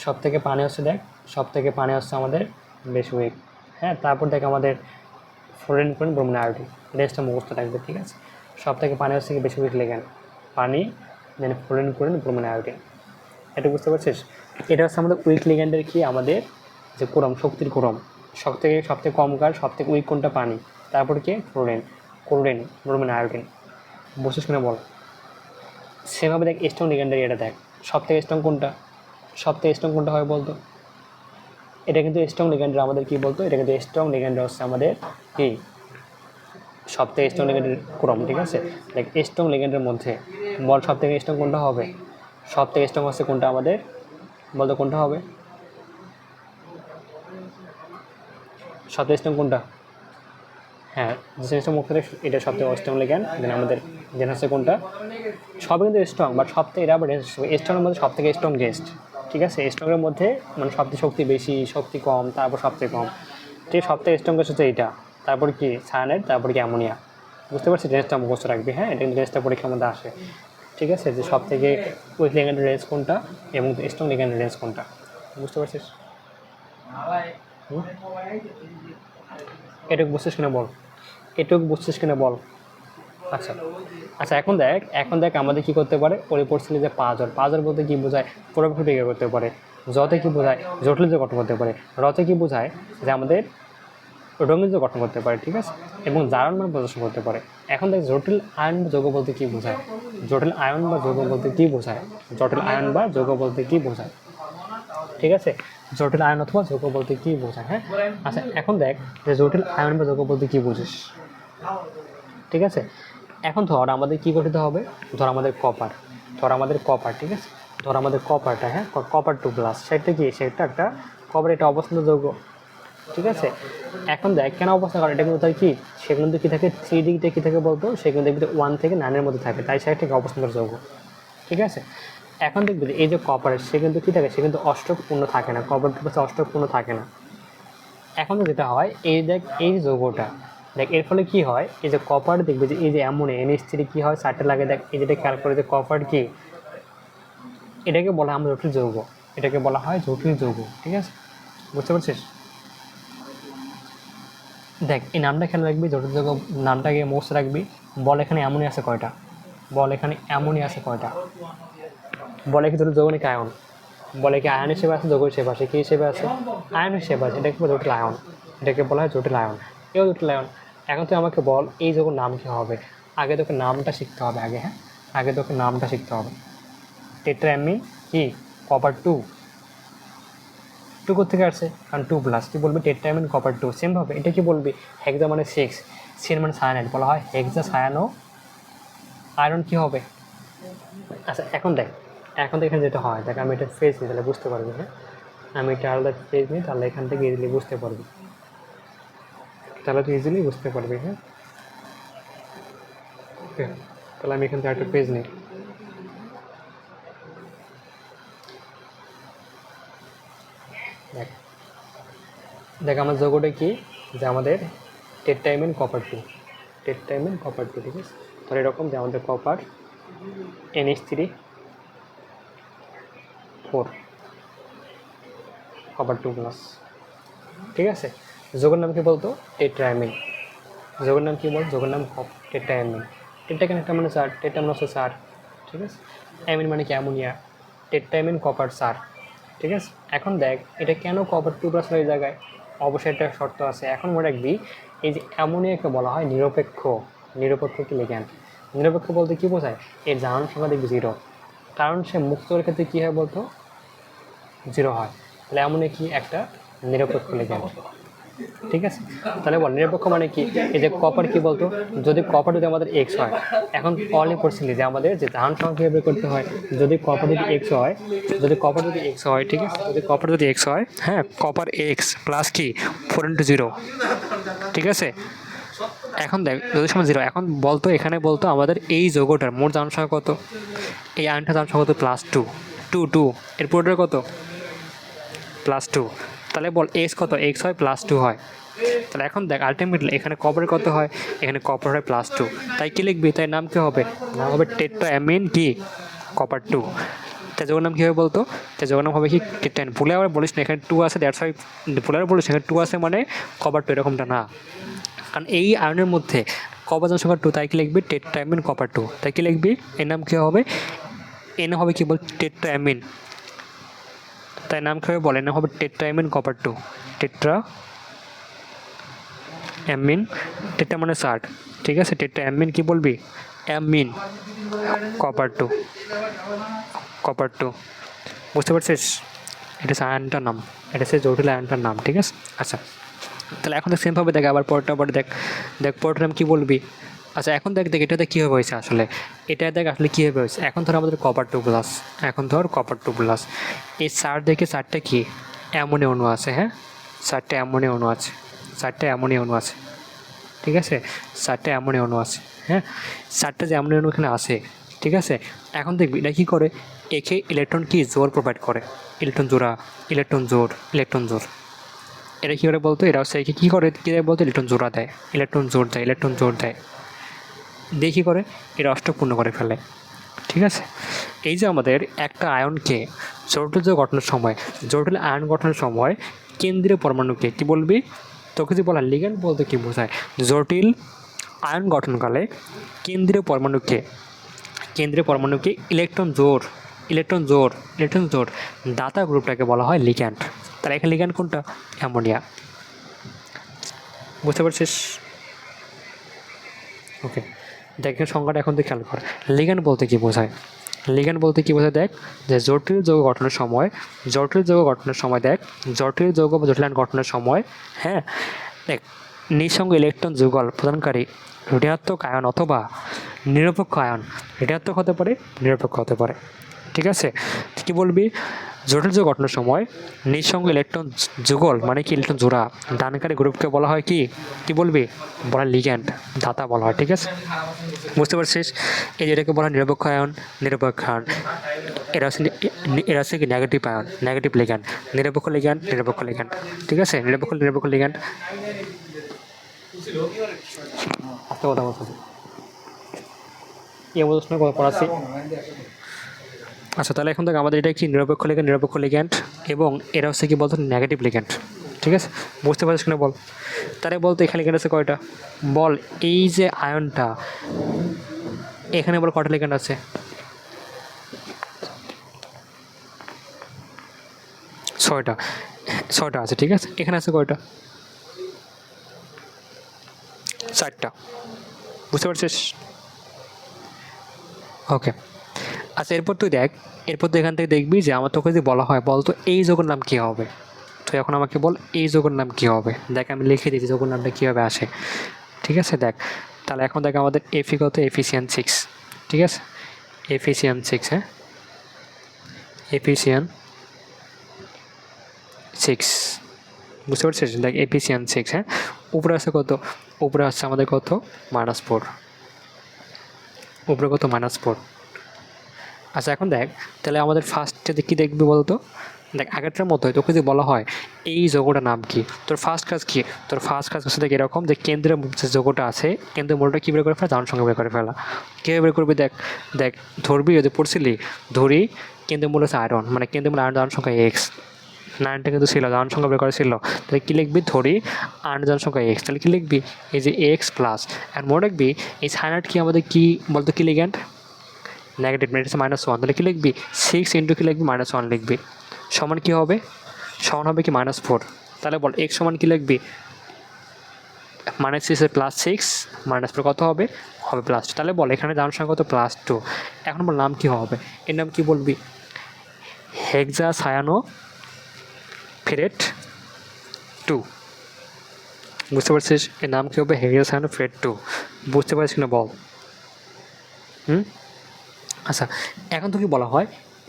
সব থেকে পানি হচ্ছে, দেখ সব থেকে পানি হচ্ছে আমাদের বেশি উইক। হ্যাঁ তারপর দেখ আমাদের ফ্লোরিন কোন ব্রোমিন আয়োডিন, রেঞ্জটা মুখস্থ রাখবে, ঠিক আছে। সব থেকে পানি হচ্ছে কি বেশি উইক লিগ্যান্ড, পানি দেন ফ্লোরিন কোন ব্রোমিন আয়োডিন, এটা বুঝতে পারছিস। এটা হচ্ছে আমাদের উইক লিগ্যান্ডের কি, আমাদের যে ক্রম, শক্তির ক্রম, সবথেকে কম কার, সবথেকে উইক কোনটা, পানি, তারপর কি ক্লোরিন ব্রোমিন আয়োডিন, বুঝছিস কিনা বল। সেভাবে দেখ স্ট্রং লিগ্যান্ডের এটা দেখ, সবথেকে স্ট্রং কোনটা হয় বলতো, এটা কিন্তু স্ট্রং লিগ্যান্ডের আমাদের কি বলতো, এটা কিন্তু স্ট্রং লিগ্যান্ডের হচ্ছে আমাদের কি সবথেকে স্ট্রং লিগ্যান্ডের ক্রম, ঠিক আছে। দেখ স্ট্রং লিগ্যান্ডের মধ্যে বল সবথেকে স্ট্রং কোনটা হবে, সবথেকে স্ট্রং হচ্ছে কোনটা আমাদের বলতো, কোনটা হবে সবথেকে স্ট্রং কোনটা, হ্যাঁ জিনিসটা মুখ করে, এটা সবথেকে স্ট্রং লিগ্যান্ড, দেন আমাদের দেন হচ্ছে কোনটা, সবই কিন্তু স্ট্রং, বাট সবথেকে এটা আবার স্ট্রংয়ের মধ্যে সবথেকে স্ট্রংগেস্ট, ঠিক আছে। স্ট্রংয়ের মধ্যে মানে সবথেকে শক্তি বেশি, শক্তি কম, তারপর সবথেকে কম, ঠিক সবথেকে স্ট্রংগেস্ট হচ্ছে এইটা, তারপর কি সায়ানাইড, তারপর কি অ্যামোনিয়া, বুঝতে পারছি, রেঞ্জটা মুখস্থ রাখবি, হ্যাঁ এটা রেঞ্জটা পরীক্ষার মধ্যে আসে, ঠিক আছে, যে সব থেকে উইক লিগ্যান্ডের রেঞ্জ কোনটা এবং স্ট্রং লিগ্যান্ডের রেঞ্জ কোনটা, বুঝতে পারছিস? এটুকু বুঝছিস কিনা বল, এটুকু বুঝছিস কিনা বল। আচ্ছা আচ্ছা, এখন দেখ আমাদের কী করতে পারে, ওরে পড়ছিল যে পাঁচর বলতে কী বোঝায়, প্রভাবকে বিক্রি করতে পারে, যতে কী বোঝায় জটিল গঠন করতে পারে, রতে কী বোঝায় যে আমাদের রঙিন গঠন করতে পারে, ঠিক আছে, এবং জারণ মান প্রদর্শন করতে পারে। এখন দেখ জটিল আয়ন বা যৌগ বলতে কী বোঝায়, জটিল আয়ন বা যৌগ বলতে কী বোঝায়, জটিল আয়ন বা যৌগ বলতে কী বোঝায়, ঠিক আছে, জটিল আয়ন অথবা যৌগ বলতে কী বোঝায়, হ্যাঁ। আচ্ছা এখন দেখ যে জটিল আয়ন বা যৌগ বলতে কী বুঝিস, ঠিক আছে। এখন ধর আমাদের কী গঠিত হবে, ধর আমাদের কপার, ঠিক আছে, ধর আমাদের কপারটা, হ্যাঁ কপার 2+, সেটা কি, সেটা একটা কপার, এটা অবস্থান যৌগ, ঠিক আছে। এখন দেখ কেন অবস্থা করে, এটা কিন্তু তার কি, সে কিন্তু কী থাকে 3D-তে কী থাকে বলতো, সে কিন্তু দেখবি 1 থেকে 9-এর মধ্যে থাকে, তাই সে থেকে অবস্থান যৌগ, ঠিক আছে। এখন দেখবি যে এই যে কপার, সে কিন্তু কী থাকে, সে কিন্তু অষ্টক পূর্ণ থাকে না, কপার 2+ অষ্টক পূর্ণ থাকে না। এখন যেটা হয়, এই দেখ এই যৌগটা দেখ, এর ফলে কী হয়, এই যে কপার দেখবে যে এই যে অ্যামোনিয়া NH3 কী হয়, সাইডে লাগে, দেখ এই যেটা খেয়াল করে যে কপার কি, এটাকে বলা হয় আমরা জটিল যৌগ, এটাকে বলা হয় জটিল যৌগ, ঠিক আছে, বুঝতে পারছিস? দেখ এই নামটা খেয়াল রাখবি, জটিল যৌগ নামটাকে মুখস্থ রাখবি। বল এখানে অ্যামোনিয়া আছে কয়টা, বল এখানে অ্যামোনিয়া আছে কয়টা, বলে কি জটিল যৌগ নাকি আয়ন, বলে কি আয়ন হিসেবে আছে, যৌগ হিসেবে আছে, কী হিসেবে আছে, আয়ন হিসেবে আছে, এটাকে বলা জটিল আয়ন, এটাকে বলা হয় জটিল আয়ন, এও জটিল আয়ন। এখন তুই আমাকে বল এই যৌগের নাম কী হবে, আগে তোকে নামটা শিখতে হবে আগে, হ্যাঁ আগে তোকে নামটা শিখতে হবে। টেট্রাঅ্যামিন কি, কপার 2 কোথেকে আসছে, কারণ 2+, তুই বলবি টেট্রাঅ্যামিন কপার 2, সেমভাবে এটা কি বলবি, হেক্সা মানে 6, সিন মানে সায়ানাইড, বলা হয় হেক্সা সায়ানো আয়রন কী হবে। আচ্ছা এখন দেখ এখানে যেটা হয়, দেখ আমি এটা ফেজ নিই তাহলে বুঝতে পারবি, হ্যাঁ আমি এটা আলাদা ফেজ নিই, তাহলে এখান থেকে ইজিলি বুঝতে পারবি, তাহলে তুই ইজিলি বুঝতে পারবি, হ্যাঁ ওকে। তাহলে আমি এখান থেকে একটা পেজ নিই, দেখ দেখ আমার যৌগটা কি, যে আমাদের টেট্রাঅ্যামিন কপার 2, টেট্রাঅ্যামিন কপার 2, ঠিক আছে। তাহলে এরকম যে আমাদের কপার NH3 4 কপার 2+, ঠিক আছে। যৌগের নাম কি বলতো, টেট্রাঅ্যামিন, যৌগের নাম কি বল, যৌগের নাম টেট্রাঅ্যামিন, টেট্রা কেন একটা মানে 4, টেট্রা মানে হচ্ছে 4, ঠিক আছে, অ্যামিন মানে কি অ্যামোনিয়া, টেট্রাঅ্যামিন কপার 4, ঠিক আছে। এখন দেখ এটা কেন কপার 2+ এই জায়গায়, অবশ্যই একটা শর্ত আছে। এখন মনে রাখবি এই যে অ্যামোনিয়াকে বলা হয় নিরপেক্ষ, কি লিগ্যান্ড, নিরপেক্ষ বলতে কী বোঝায়, এর জারণ সংখ্যা দেখবি 0, কারণ সে মুক্তর ক্ষেত্রে কী হয় বলতো 0 হয়, তাহলে অ্যামোনিয়া কি একটা নিরপেক্ষ লিগ্যান্ড, ঠিক আছে। তাহলে বল নিরপেক্ষ মানে কি, এই যে কপার কি বলতো, যদি কপার যদি আমাদের X হয়, এখন অনলি পড়ছিলি যে আমাদের যে ধারণ সংখ্যা বের করতে হয়, যদি কপার যদি X হয়, ঠিক আছে, যদি কপার যদি X হয়, হ্যাঁ কপার X প্লাস কি 4 × 0, ঠিক আছে। এখন দেখ যদি সময় 0, এখন বলতো এখানে বলতো আমাদের এই যৌগটার মোট ধারণ সংখ্যা কত, এই আয়নটার ধারণ সংখ্যা কত, +2 এর পুরোটার কত +2, তাহলে বল X কত, X হয় +2 হয়, তাহলে এখন দেখ আলটিমেটলি এখানে কপারের কত হয়, এখানে কপার হয় +2, তাই কি লিখবি, তাই নাম কী হবে, নাম হবে টেট্রাঅ্যামিন কি কপার 2, তাই যৌগের নাম কী হবে বলতো, তাই যৌগের নাম হবে কি টেট্রাঅ্যামিন। ভুলে আবার বলিস না এখানে 2 আছে, দ্যাটস ওয়াই ভুলে আবার বলিস এখানে 2 আছে মানে কপার 2, এরকমটা না, কারণ এই আয়নের মধ্যে কপার সংখ্যা 2, তাই কি লিখবি টেট্রাঅ্যামিন কপার 2, তাই কি লিখবি এর নাম কী হবে, এর নাম হবে কি বল টেট্রাঅ্যামিন, তাই নাম কী হবে বলে, নাম হবে টেট্রাঅ্যামিন কপার 2, টেট্রাঅ্যামিন, টেট্রা মানে 60, ঠিক আছে, টেট্রাঅ্যামিন কি বলবি অ্যামিন কপার 2, বুঝতে পারছিস, এটা হচ্ছে আয়নটার নাম, এটা হচ্ছে জটিল আয়নটার নাম, ঠিক আছে। আচ্ছা তাহলে এখন দেখ সেমভাবে দেখ আবার পরেরটা, আবার দেখ পরেরটার নাম কী বলবি। আচ্ছা এখন দেখ এটাতে কীভাবে হয়েছে আসলে, এটা দেখ আসলে কীভাবে হয়েছে, এখন ধর আমাদের কপার 2+, এই 4 দেখে 4টা কি অ্যামোনিয়া অণু আছে, হ্যাঁ 4টা অ্যামোনিয়া অণু আছে, ঠিক আছে, 4টা অ্যামোনিয়া অণু আছে, হ্যাঁ 4টা যে অ্যামোনিয়া অণু এখানে আছে, ঠিক আছে। এখন দেখবি এটা কী করে, একে ইলেকট্রন কি জোর প্রোভাইড করে, ইলেকট্রন জোর, এটা কী করে বলতো, এরা হচ্ছে কী করে বলতো ইলেকট্রন জোর দেয়, দিয়ে কী করে, এর অষ্টক পূর্ণ করে ফেলে। ঠিক আছে, এই যে আমাদের একটা আয়নকে জটিল যৌগ গঠনের সময়, জটিল আয়ন গঠনের সময় কেন্দ্রীয় পরমাণুকে কী বলবি, তোকে যে বলা লিগ্যান্ড বলতে কী বোঝায়, জটিল আয়ন গঠনকালে কেন্দ্রীয় পরমাণুকে ইলেকট্রন জোড় দাতা গ্রুপটাকে বলা হয় লিগ্যান্ড। তার এখানে লিগ্যান্ড কোনটা, অ্যামোনিয়া। বুঝতে পারছিস? ওকে, দেখেন সংজ্ঞাটা এখন তুই খেয়াল কর। লিগ্যান্ড বলতে কী বোঝায়, দেখ যে জটিল যৌগ গঠনের সময় জটিল যৌগ বা জটিল আয়ন গঠনের সময়, হ্যাঁ দেখ, নিঃসঙ্গ ইলেকট্রন যুগল প্রদানকারী ঋণাত্মক আয়ন অথবা নিরপেক্ষ আয়ন, ঋণাত্মক হতে পারে, নিরপেক্ষ হতে পারে। ঠিক আছে, কী বলবি, জটিল যৌগ গঠনের সময় নিঃসঙ্গ ইলেকট্রন যুগল মানে কি ইলেকট্রন জোড়া দানকারী গ্রুপকে বলা হয় কি বলবি, বলা লিগ্যান্ড, দাতা বলা হয়। ঠিক আছে, বুঝতে পারছিস? এই যেটাকে বলা হয় নিরপেক্ষ আয়ন, এরা হচ্ছে কি নেগেটিভ আয়ন, নেগেটিভ লিগ্যান্ড, নিরপেক্ষ লিগ্যান্ড। ঠিক আছে, নিরপেক্ষ লিগ্যান্ড। আস্তে কথা বলতে এই অবস্থা পড়াচ্ছি। আচ্ছা, তাহলে এখন থেকে আমাদের এটা কি নিরপেক্ষ লিগ্যান্ড এবং এরা হচ্ছে কি বলতো নেগেটিভ লিগ্যান্ড। ঠিক আছে, বুঝতে পারছিস কিনা বল? তাহলে বলতো এখানে লিগ্যান্ড আছে কয়টা, বল এই যে আয়নটা এখানে বল কয়টা লিগ্যান্ড আছে, ছয়টা আছে। ঠিক আছে, এখানে আছে কয়টা, 4টা। বুঝতে পারছিস? ওকে, আচ্ছা এরপর তুই এখান থেকে দেখবি যে আমার তোকে যদি বলা হয় বলতো এই যৌগের নাম কী হবে, তুই এখন আমাকে বল এই যৌগের নাম কী হবে। দেখ আমি লিখে দিচ্ছি যৌগের নামটা কীভাবে আসে। ঠিক আছে, দেখ তাহলে এখন দেখ আমাদের এফি কত, এফিসিয়ান 6। ঠিক আছে, এফিসিয়ান 6, হ্যাঁ এফিসিয়ান 6, বুঝতে পারছিস? দেখ এফিসিয়ান 6, হ্যাঁ উপরে আছে কত, উপরে আসছে আমাদের কত, -4, উপরে কত, -4। আচ্ছা এখন দেখ তাহলে আমাদের ফার্স্টে কী দেখবি বলতো, দেখ আগেরটার মতোই তোকে যদি বলা হয় এই যৌগটার নাম কি, তোর ফার্স্ট কাজ কী, হচ্ছে দেখ এরকম যে কেন্দ্রের যে যৌগটা আছে কেন্দ্রের মূলটা কী বের করে ফেলা, দান সংখ্যা বের করে ফেলা। কীভাবে বের করবি, দেখ ধরবি, যদি পড়ছিলি ধরি কেন্দ্রের মূল হচ্ছে আয়রন, মানে কেন্দ্রের মূল আয়রন দান সংখ্যা এক্স, 9টা কিন্তু ছিল, দান সংখ্যা বের করা ছিল। তাহলে কী লিখবি, ধরি আয়রন দান সংখ্যা এক্স, তাহলে কী লিখবি, এই যে এক্স প্লাস, আর মনে রাখবি এই সাইনাইড কি আমাদের কী বলতো, কি লিগ্যান্ড, নেগেটিভ, -1, তাহলে কী লিখবি 6 ইন্টু কী লিখবি, -1 লিখবি, সমান কী হবে, সমান হবে কি -4। তাহলে বল x সমান কী লিখবি, -6 +6 -4 কত হবে, +2। তাহলে বল এখানে দান সংখ্যা কত, +2। এখন বল নাম কী হবে, এর নাম কী বলবি, হেক্সাসায়ানোফেরেট 2। বুঝতে পারছিস, এর নাম কী হবে, হেক্সাসায়ানোফেরেট 2। বুঝতে পারছিস না বল? আচ্ছা এখন তোকে বলা হয়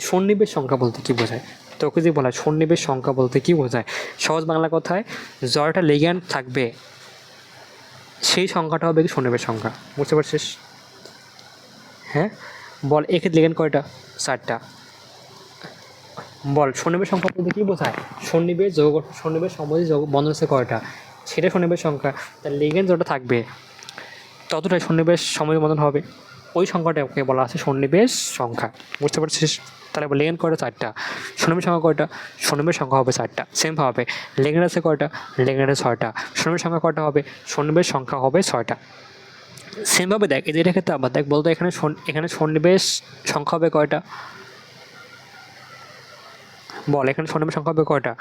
সন্নিবেশ সংখ্যা বলতে কী বোঝায়, তোকে যদি বলা হয় সন্নিবেশ সংখ্যা বলতে কী বোঝায়, সহজ বাংলা কথায় যতটা লিগ্যান্ড থাকবে সেই সংখ্যাটা হবে কি সন্নিবেশ সংখ্যা। বুঝতে পারছিস? হ্যাঁ বল এক্ষেত্রে লিগ্যান্ড কয়টা, 4টা। বল সন্নিবেশ সংখ্যা বলতে কী বোঝায়, সন্নিবেশ সম্বন্ধে যৌগ বন্ধন আছে কয়টা, সেটা সন্নিবেশ সংখ্যা। তার লিগ্যান্ড যতটা থাকবে ততটাই সন্নিবেশ সম্বন্ধে বন্ধন হবে, ওই সংখ্যাটাকে বলা আছে সন্নিবেশ সংখ্যা। বুঝতে পারছিস? তাহলে লিগ্যান্ড কয়টা, 4টা। সন্নিবেশ সংখ্যা কয়টা, সন্নিবেশ সংখ্যা হবে 4টা। সেমভাবে লিগ্যান্ড আছে কয়টা, লিগ্যান্ড আছে 6টা। সন্নিবেশ সংখ্যা কয়টা হবে, সন্নিবেশ সংখ্যা হবে 6টা। সেমভাবে দেখ এই যেটা ক্ষেত্রে আবার দেখ বলতো এখানে সন্নিবেশ সংখ্যা হবে কয়টা, বল এখানে সন্নিবেশ সংখ্যা হবে কয়টা,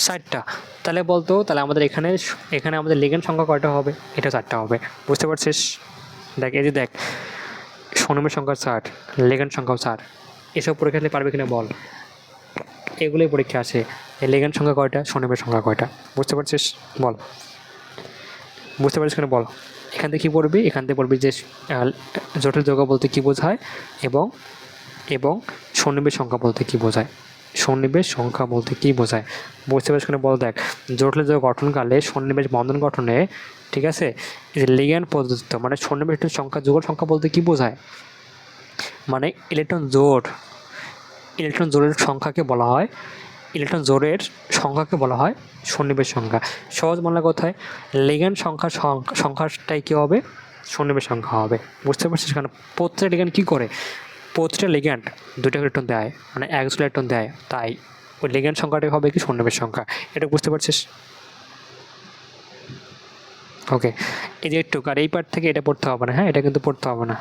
4টা। তাহলে বলতো তাহলে আমাদের এখানে আমাদের লিগ্যান্ড সংখ্যা কয়টা হবে, এটা 4টা হবে। বুঝতে পারছিস? দেখ এই যে দেখ সন্নিবেশ সংখ্যা 4, লিগ্যান্ড সংখ্যাও 4, এসব পরীক্ষা দিতে পারবে কিনা বল, এগুলোই পরীক্ষা আছে। এই লিগ্যান্ড সংখ্যা কয়টা, সন্নিবেশ সংখ্যা কয়টা, বুঝতে পারছিস বল? বুঝতে পারছিস কিনা বল? এখান থেকে কী পড়বি, এখান থেকে পড়বি যে জটিল যৌগ বলতে কী বোঝায় এবং সন্নিবেশ সংখ্যা বলতে কী বোঝায়, বুঝতে পারছিস কিনা বল? দেখ জটিল যৌগ গঠনকালে সন্নিবেশ বন্ধন গঠনে, ঠিক আছে, এই যে লিগ্যান্ড পদ্ধতি মানে সন্নিবেশ সংখ্যা যুগল সংখ্যা বলতে কী বোঝায়, মানে ইলেকট্রন জোড়ের সংখ্যাকে বলা হয় ইলেকট্রন জোড়ের সংখ্যাকে বলা হয় সন্নিবেশ সংখ্যা। সহজ বাংলা কথায় লিগ্যান্ড সংখ্যাটাই কী হবে, সন্নিবেশ সংখ্যা হবে। বুঝতে পারছিস? কারণ প্রত্যেকটা লিগ্যান্ড কী করে, প্রত্যেকটা লিগ্যান্ড দুটো ইলেকট্রন দেয়, মানে একজন ইলেকট্রন দেয়, তাই ওই লিগ্যান্ড সংখ্যাটাই হবে কি সন্নিবেশ সংখ্যা। এটা বুঝতে পারছিস? ওকে, এই যে একটু আর এই পার্ট থেকে এটা পড়তে হবে না, হ্যাঁ এটা কিন্তু পড়তে হবে না,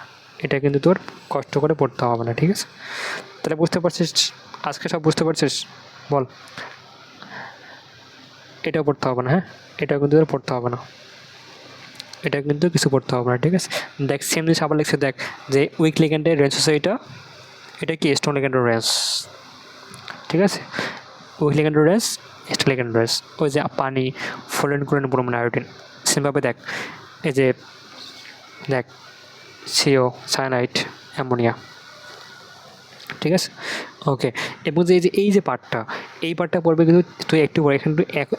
এটা কিন্তু তোর কষ্ট করে পড়তে হবে না, ঠিক আছে? তাহলে বুঝতে পারছিস, আজকে সব বুঝতে পারছিস? বল। এটাও পড়তে হবে না, হ্যাঁ এটাও কিন্তু তোর পড়তে হবে না, এটা কিন্তু কিছু পড়তে হবে না, ঠিক আছে? দেখ সেম জিনিস আবার লিখছে, দেখ যে উইক লিগ্যান্ডের রেঞ্জ হচ্ছে এটা কি স্ট্রং লিগ্যান্ডের রেঞ্জ, ঠিক আছে? উইক লিগ্যান্ডের রেঞ্জ, স্ট্রং লিগ্যান্ডের রেঞ্জ, ওই যে পানি, ফ্লোরিন, ক্লোরিন, ব্রোমিন, আয়োডিন। সেমভাবে দেখ এই যে দেখ সিও, সায়ানাইড, অ্যামোনিয়া, ঠিক আছে? ওকে, এবং এই যে পার্টটা পড়বে কিন্তু তুই একটু পরে, এখানে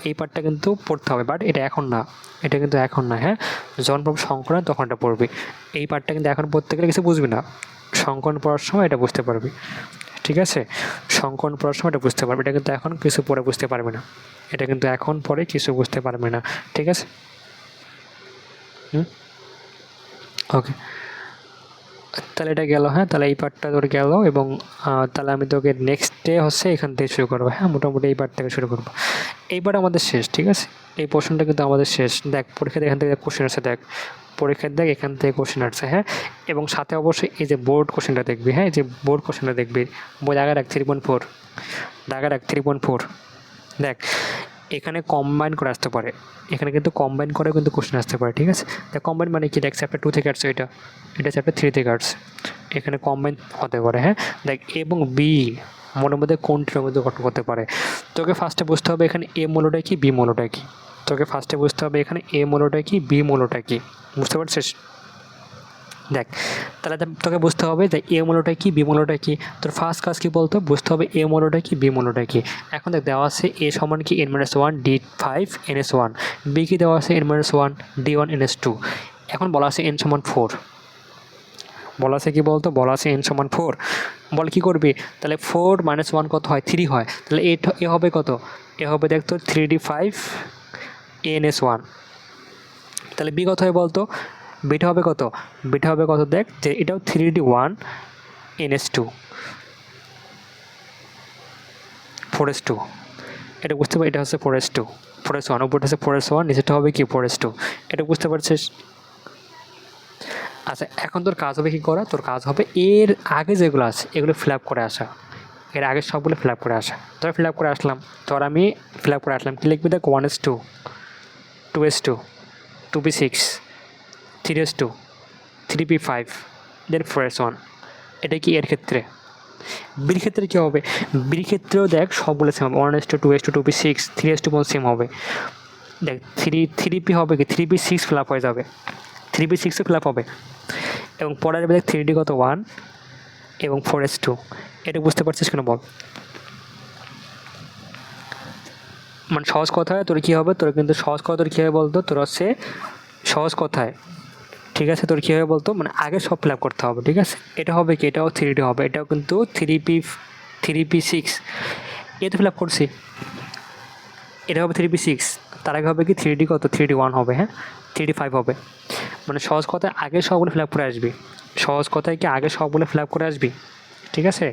এই পার্টটা কিন্তু পড়তে হবে, বাট এটা এখন না, এটা কিন্তু এখন না, হ্যাঁ যখন পড়ব সংকলন তখন এটা পড়বি। এই পার্টটা কিন্তু এখন পড়তে গেলে কিছু বুঝবি না, সংকলন পড়ার সময় এটা বুঝতে পারবি, ঠিক আছে? সংকলন পড়ার সময় এটা বুঝতে পারবি, এটা কিন্তু এখন কিছু পরে বুঝতে পারবি না, এটা কিন্তু এখন পরে কিছু বুঝতে পারবি না, ঠিক আছে? ওকে, তাহলে এটা গেল, হ্যাঁ তাহলে এই পার্টটা তোর গেল, এবং তাহলে আমি তোকে নেক্সট ডে হচ্ছে এখান থেকে শুরু করবো, হ্যাঁ মোটামুটি এই পার্ট থেকে শুরু করবো। এইবার আমাদের শেষ, ঠিক আছে? এই পোর্শনটা কিন্তু আমাদের শেষ। দেখ পরীক্ষাতে এখান থেকে কোশ্চেন আসছে, দেখ পরীক্ষার দেখ এখান থেকে কোশ্চেন আসছে, হ্যাঁ এবং সাথে অবশ্যই এই যে বোর্ড কোশ্চেনটা দেখবি, হ্যাঁ যে বোর্ড কোশ্চেনটা দেখবি, বই দাগা রাখ 3.4, দাগা রাখ 3.4। দেখ এখানে কম্বাইন করে আসতে পারে, এখানে কিন্তু কম্বাইন করে কিন্তু কোশ্চেন আসতে পারে, ঠিক আছে? দেখ কম্বাইন মানে কি, দেখ চ্যাপ্টার 2 থেকে আসছে, এটা চ্যাপ্টার 3 থেকে আসছে, এখানে কম্বাইন হতে পারে, হ্যাঁ দেখ এবং বি মনের মধ্যে কোনটির মধ্যে গঠন করতে পারে। তোকে ফার্স্টে বুঝতে হবে এখানে এ মূলটা কি, বি মূলটা কি, তোকে ফার্স্টে বুঝতে হবে এখানে এ মূলটা কি, বি মূলটা কি, বুঝতে পারছিস? দেখ তাহলে তোকে বুঝতে হবে যে এ মূলটা কি, বি মূলটা কি। তোর ফার্স্ট কাজ কী বলতো, বুঝতে হবে এ মূলটা কি, বি মূলটা কি। এখন দেখ দেওয়া আছে এ সমান কি N-1 D5 NS1, বি কি দেওয়া আছে N-1 D1 NS2, এখন বলা আছে N সমান 4, বলা আছে কি বলতো, বলা আছে N সমান 4, বল কী করবি, তাহলে 4 - 1 কত হয়, 3 হয়, তাহলে এ হবে কত, এ হবে দেখ তোর 3D5 NS1, তাহলে বি কত হয় বলতো, বিটা হবে কত, বিটা হবে কত, দেখ যে এটাও 3D1 NS2 4S2, এটা বুঝতে পারি, এটা হচ্ছে 4S2 4S1, উপরটা হচ্ছে 4S1, নিচেটা হবে কি 4S2, এটা বুঝতে পারছিস? আচ্ছা এখন তোর কাজ হবে কি করা, তোর কাজ হবে এর আগে যেগুলো আছে এগুলো ফিল আপ করে আসা, এর আগে সবগুলো ফিল আপ করে আসা। তোর ফিল আপ করে আসলাম, তোর আমি ফিল আপ করে আসলাম, কী লিখবি দেখ 1S2 2S2 2P6 3S2 3P5 দেন 4S1, এটা কি এর ক্ষেত্রে। বির ক্ষেত্রে কী হবে, বির ক্ষেত্রেও দেখ সবগুলো সেম হবে, 1S2 2S2 2P6 3S2 same হবে। দেখ 3P হবে কি 3P6 ফিল আপ হয়ে যাবে, 3P6 ফিল আপ হবে, এবং পরে যাবে দেখ 3D কত 1 এবং 4S2, এটা বুঝতে পারছিস কেন বল? মানে সহজ কথায় তোর কী হবে, তোর কিন্তু সহজ কথা তোর কী হবে বলতো, তোর হচ্ছে সহজ কথায়, ঠিক আছে তোর কী হবে বলতো, মানে আগে সব ফিল আপ করতে হবে, ঠিক আছে? এটা হবে কি, এটাও 3D হবে, এটাও কিন্তু 3P6, এ তো ফিল আপ করছি, এটা হবে 3P6, তার আগে হবে কি 3D কত 3D1 হবে, হ্যাঁ 3D5 হবে। মানে সহজ কথায় আগে সবগুলো ফিল আপ করে আসবি, সহজ কথায় কি আগে সবগুলো ফিল আপ করে আসবি, ঠিক আছে?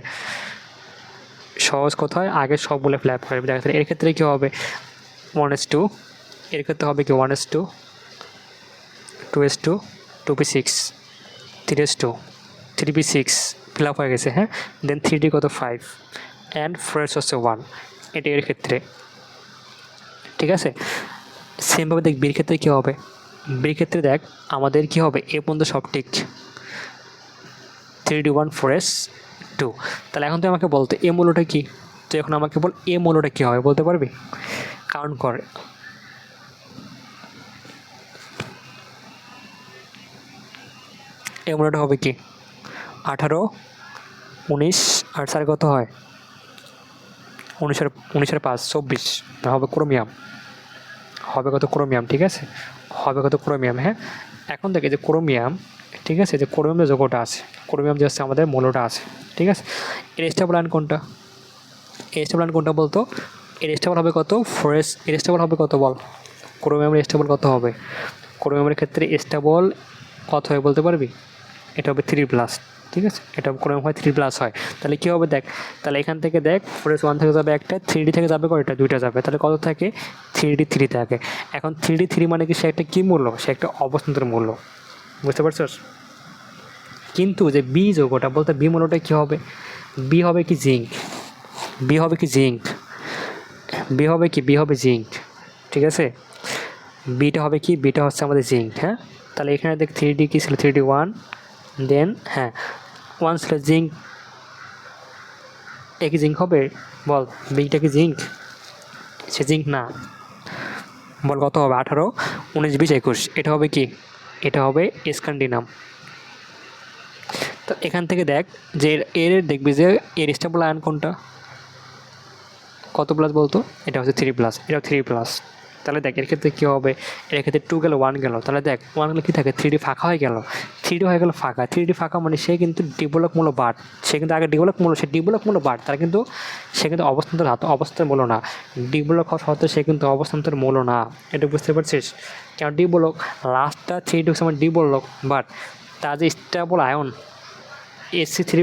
সহজ কথায় আগে সবগুলো ফিল আপ করে আসবি। দেখা এর ক্ষেত্রে কী হবে 1S2, এর ক্ষেত্রে হবে কি 1S2 2S2 2P6 3S2 3P6 fill up হয়ে গেছে, হ্যাঁ দেন 3D কত 5 অ্যান্ড 4S হচ্ছে 1, এটা এর ক্ষেত্রে, ঠিক আছে? সেমভাবে দেখ বির ক্ষেত্রে কী হবে, বির ক্ষেত্রে দেখ আমাদের কী হবে এ পর্যন্ত সব ঠিক 3D1 4S2, তাহলে এখন তুই আমাকে বলতো এ মূল্যটা কী, তুই এখন আমাকে বল এ মূল্যটা কী হবে বলতে পারবি? কাউন্ট কর, এ মূল্যটা হবে কি 18 19 আর 4 কত হয় 19 5 24, হবে ক্রোমিয়াম, হবে কত ক্রোমিয়াম, ঠিক আছে হবে কত ক্রোমিয়াম, হ্যাঁ এখন দেখে যে ক্রোমিয়াম, ঠিক আছে যে ক্রোমিয়াম যে যৌগটা আছে, ক্রোমিয়াম যে হচ্ছে আমাদের মৌলটা আছে, ঠিক আছে এর স্টেবল আয়ন কোনটা, এর স্টেবল আয়ন কোনটা বলতো? এর স্টেবল হবে কত? 4s। এর স্টেবল হবে কত বল? ক্রোমিয়ামের স্টেবল কত হবে? ক্রোমিয়ামের ক্ষেত্রে স্টেবল কত হয় বলতে পারবি? এটা হবে 3+, ঠিক আছে? এটা ক্রোমিয়াম হয় 3+ হয়। তাহলে কী হবে দেখ, তাহলে এখান থেকে দেখ 4s1 থেকে যাবে একটা, 3d থেকে যাবে কয়টা? 2টা যাবে। তাহলে কত থাকে? 3d3 থাকে। এখন 3d3 মানে কি? সে একটা কী মূল্য? সে একটা অবস্থান্তর মূল্য, বুঝতে পারছস? কিন্তু যে বি যৌগটা বলতে বি মূল্যটা কী হবে? বি হবে কি? জিঙ্ক। বি হবে কি? জিঙ্ক। বি হবে কি? বি হবে জিঙ্ক, ঠিক আছে? বিটা হবে কি? বিটা হচ্ছে আমাদের জিঙ্ক, হ্যাঁ? তাহলে এখানে দেখ 3d কী ছিল? 3d1, দেন হ্যাঁ 1 ছিল জিঙ্ক। এ কি জিঙ্ক হবে? বল, বিটা কি জিঙ্ক? সে জিঙ্ক না। বল কত হবে? 18, 19, 20, 21। এটা হবে কি? এটা হবে স্ক্যান্ডিনাম। তো এখান থেকে দেখ যে এর দেখবি যে এর স্টেবল আয়ন কোনটা? কত প্লাস বলতো? এটা হচ্ছে 3+, এটাও 3+। তাহলে দেখ এর ক্ষেত্রে কী হবে? এর ক্ষেত্রে 2 গেল, 1 গেল। তাহলে দেখ 1 গেলে কী থাকে? 3d ফাঁকা হয়ে গেল। 3d হয়ে গেল ফাঁকা। 3d ফাঁকা মানে সে কিন্তু ডিবলক মূল্য বাড়। সে কিন্তু আগে ডিবলক মূল্য, সে ডিবলক মূল্য বাড়। তার কিন্তু সে কিন্তু অবস্থান্তর অবস্থার মূল্য না। ডিবলক হওয়া সত্ত্বেও সে কিন্তু অবস্থান্তর মূল্য না। এটা বুঝতে পারছিস? কেন ডিবলক? লাস্টটা 3d সময় ডিবলক, বাট তার যে স্টেবল আয়ন Sc3+,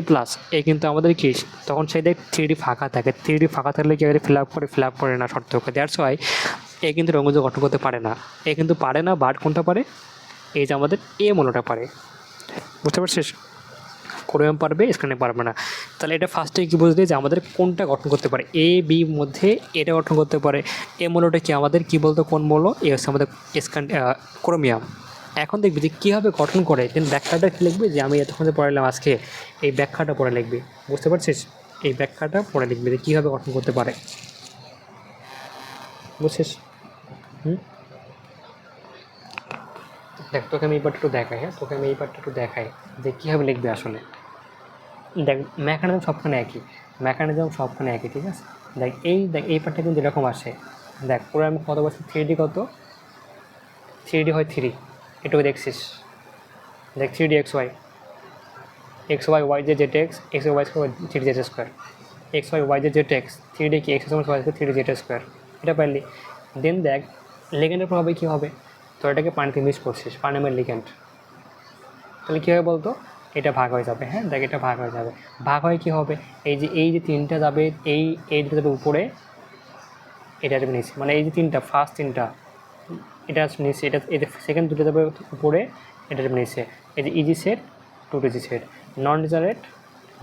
এ কিন্তু আমাদের কি তখন সেই দেখ 3d ফাঁকা থাকে। 3d ফাঁকা থাকলে কি ফিল আপ করে না শর্তকে। দ্যাটস ওয়াই এ কিন্তু রঙজ গঠন করতে পারে না। এ কিন্তু পারে না, বাট কোনটা পারে? এই যে আমাদের এ মূল্যটা পারে, বুঝতে পারছিস? ক্রোমিয়াম পারবে, স্ক্যান্ডিনাম পারবে না। তাহলে এটা ফার্স্টে কি বুঝলি যে আমাদের কোনটা গঠন করতে পারে? এ বি মধ্যে এটা গঠন করতে পারে। এ মূল্যটা কি আমাদের কি বলতো? কোন মূল্য? এ হচ্ছে আমাদের ক্রোমিয়াম। এখন দেখবি যে কীভাবে গঠন করে, দেন ব্যাখ্যাটা কী লিখবি? যে আমি এতক্ষণ যে পড়ালাম আজকে, এই ব্যাখ্যাটা পড়ে লিখবি, বুঝতে পারছিস? এই ব্যাখ্যাটা পড়ে লিখবি যে কীভাবে গঠন করতে পারে, বুঝছিস? দেখ তোকে আমি এই পার্টটা একটু দেখাই, হ্যাঁ তোকে আমি এই পার্টটা একটু দেখাই যে কীভাবে লিখবি আসলে। দেখ মেকানিজম সবখানে একই, মেকানিজম সবখানে একই, ঠিক আছে? দেখ এই পার্টটা কিন্তু এরকম আসে। দেখ পুরো আমি কত বলছি? 3d কত? 3d হয় 3, এটুকু দেখছিস? দেখ 3d xy, xy yz zx, xy y square 3d z square, xy yz zx 3d কি x সমান y square 3d z square, এটা পারলি। দেন দেখ লিগ্যান্ডের প্রভাবে কী হবে? তো এটাকে পানিতে মিক্স করছিস, পানিমের লিগ্যান্ড। তাহলে কী হবে বলতো? এটা ভাগ হয়ে যাবে, হ্যাঁ দেখ এটা ভাগ হয়ে যাবে। ভাগ হয়ে কী হবে? এই যে 3টা যাবে, এই দুটো যাবে উপরে, এটা যাবে নিচে। মানে এই যে ফার্স্ট 3টা এটা নিচে, এই যে সেকেন্ড দুটো যাবে উপরে, এটা যাবে নিচে। এই যে ইজি সেট, 2 সেট, নন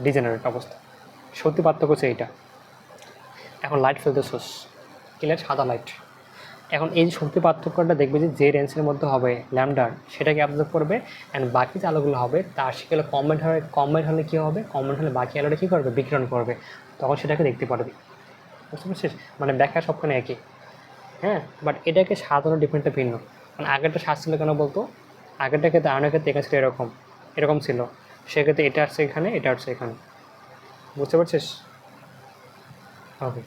ডিজেনারেট অবস্থা। সত্যি পার্থক্য হচ্ছে এইটা। এখন লাইট ফেলতে সোর্স কি লাইট? সাদা লাইট। এখন এই শক্তি পার্থক্যটা দেখবে যে রেঞ্জের মধ্যে হবে ল্যামডার, সেটাকে অ্যাবজর্ব করবে। অ্যান্ড বাকি যে আলোগুলো হবে তার সেগুলো কম্বাইন্ড হলে কী হবে? কম্বাইন্ড হলে বাকি আলোটা কী করবে? বিকিরণ করবে, তখন সেটাকে দেখতে পারবি, বুঝতে পারছিস? মানে ব্যাখ্যা সবখানে একই, হ্যাঁ, বাট এটাকে সাধারণ ডিফারেন্টটা ভিন্ন। মানে আগেরটা স্বাদ ছিল কেন বলতো? আগেরটা ক্ষেত্রে আয়নের ক্ষেত্রে এখানে ছিল এরকম ছিল, সেক্ষেত্রে এটা আসছে এখানে, এটা আসছে এখানে, বুঝতে পারছিস? ওকে।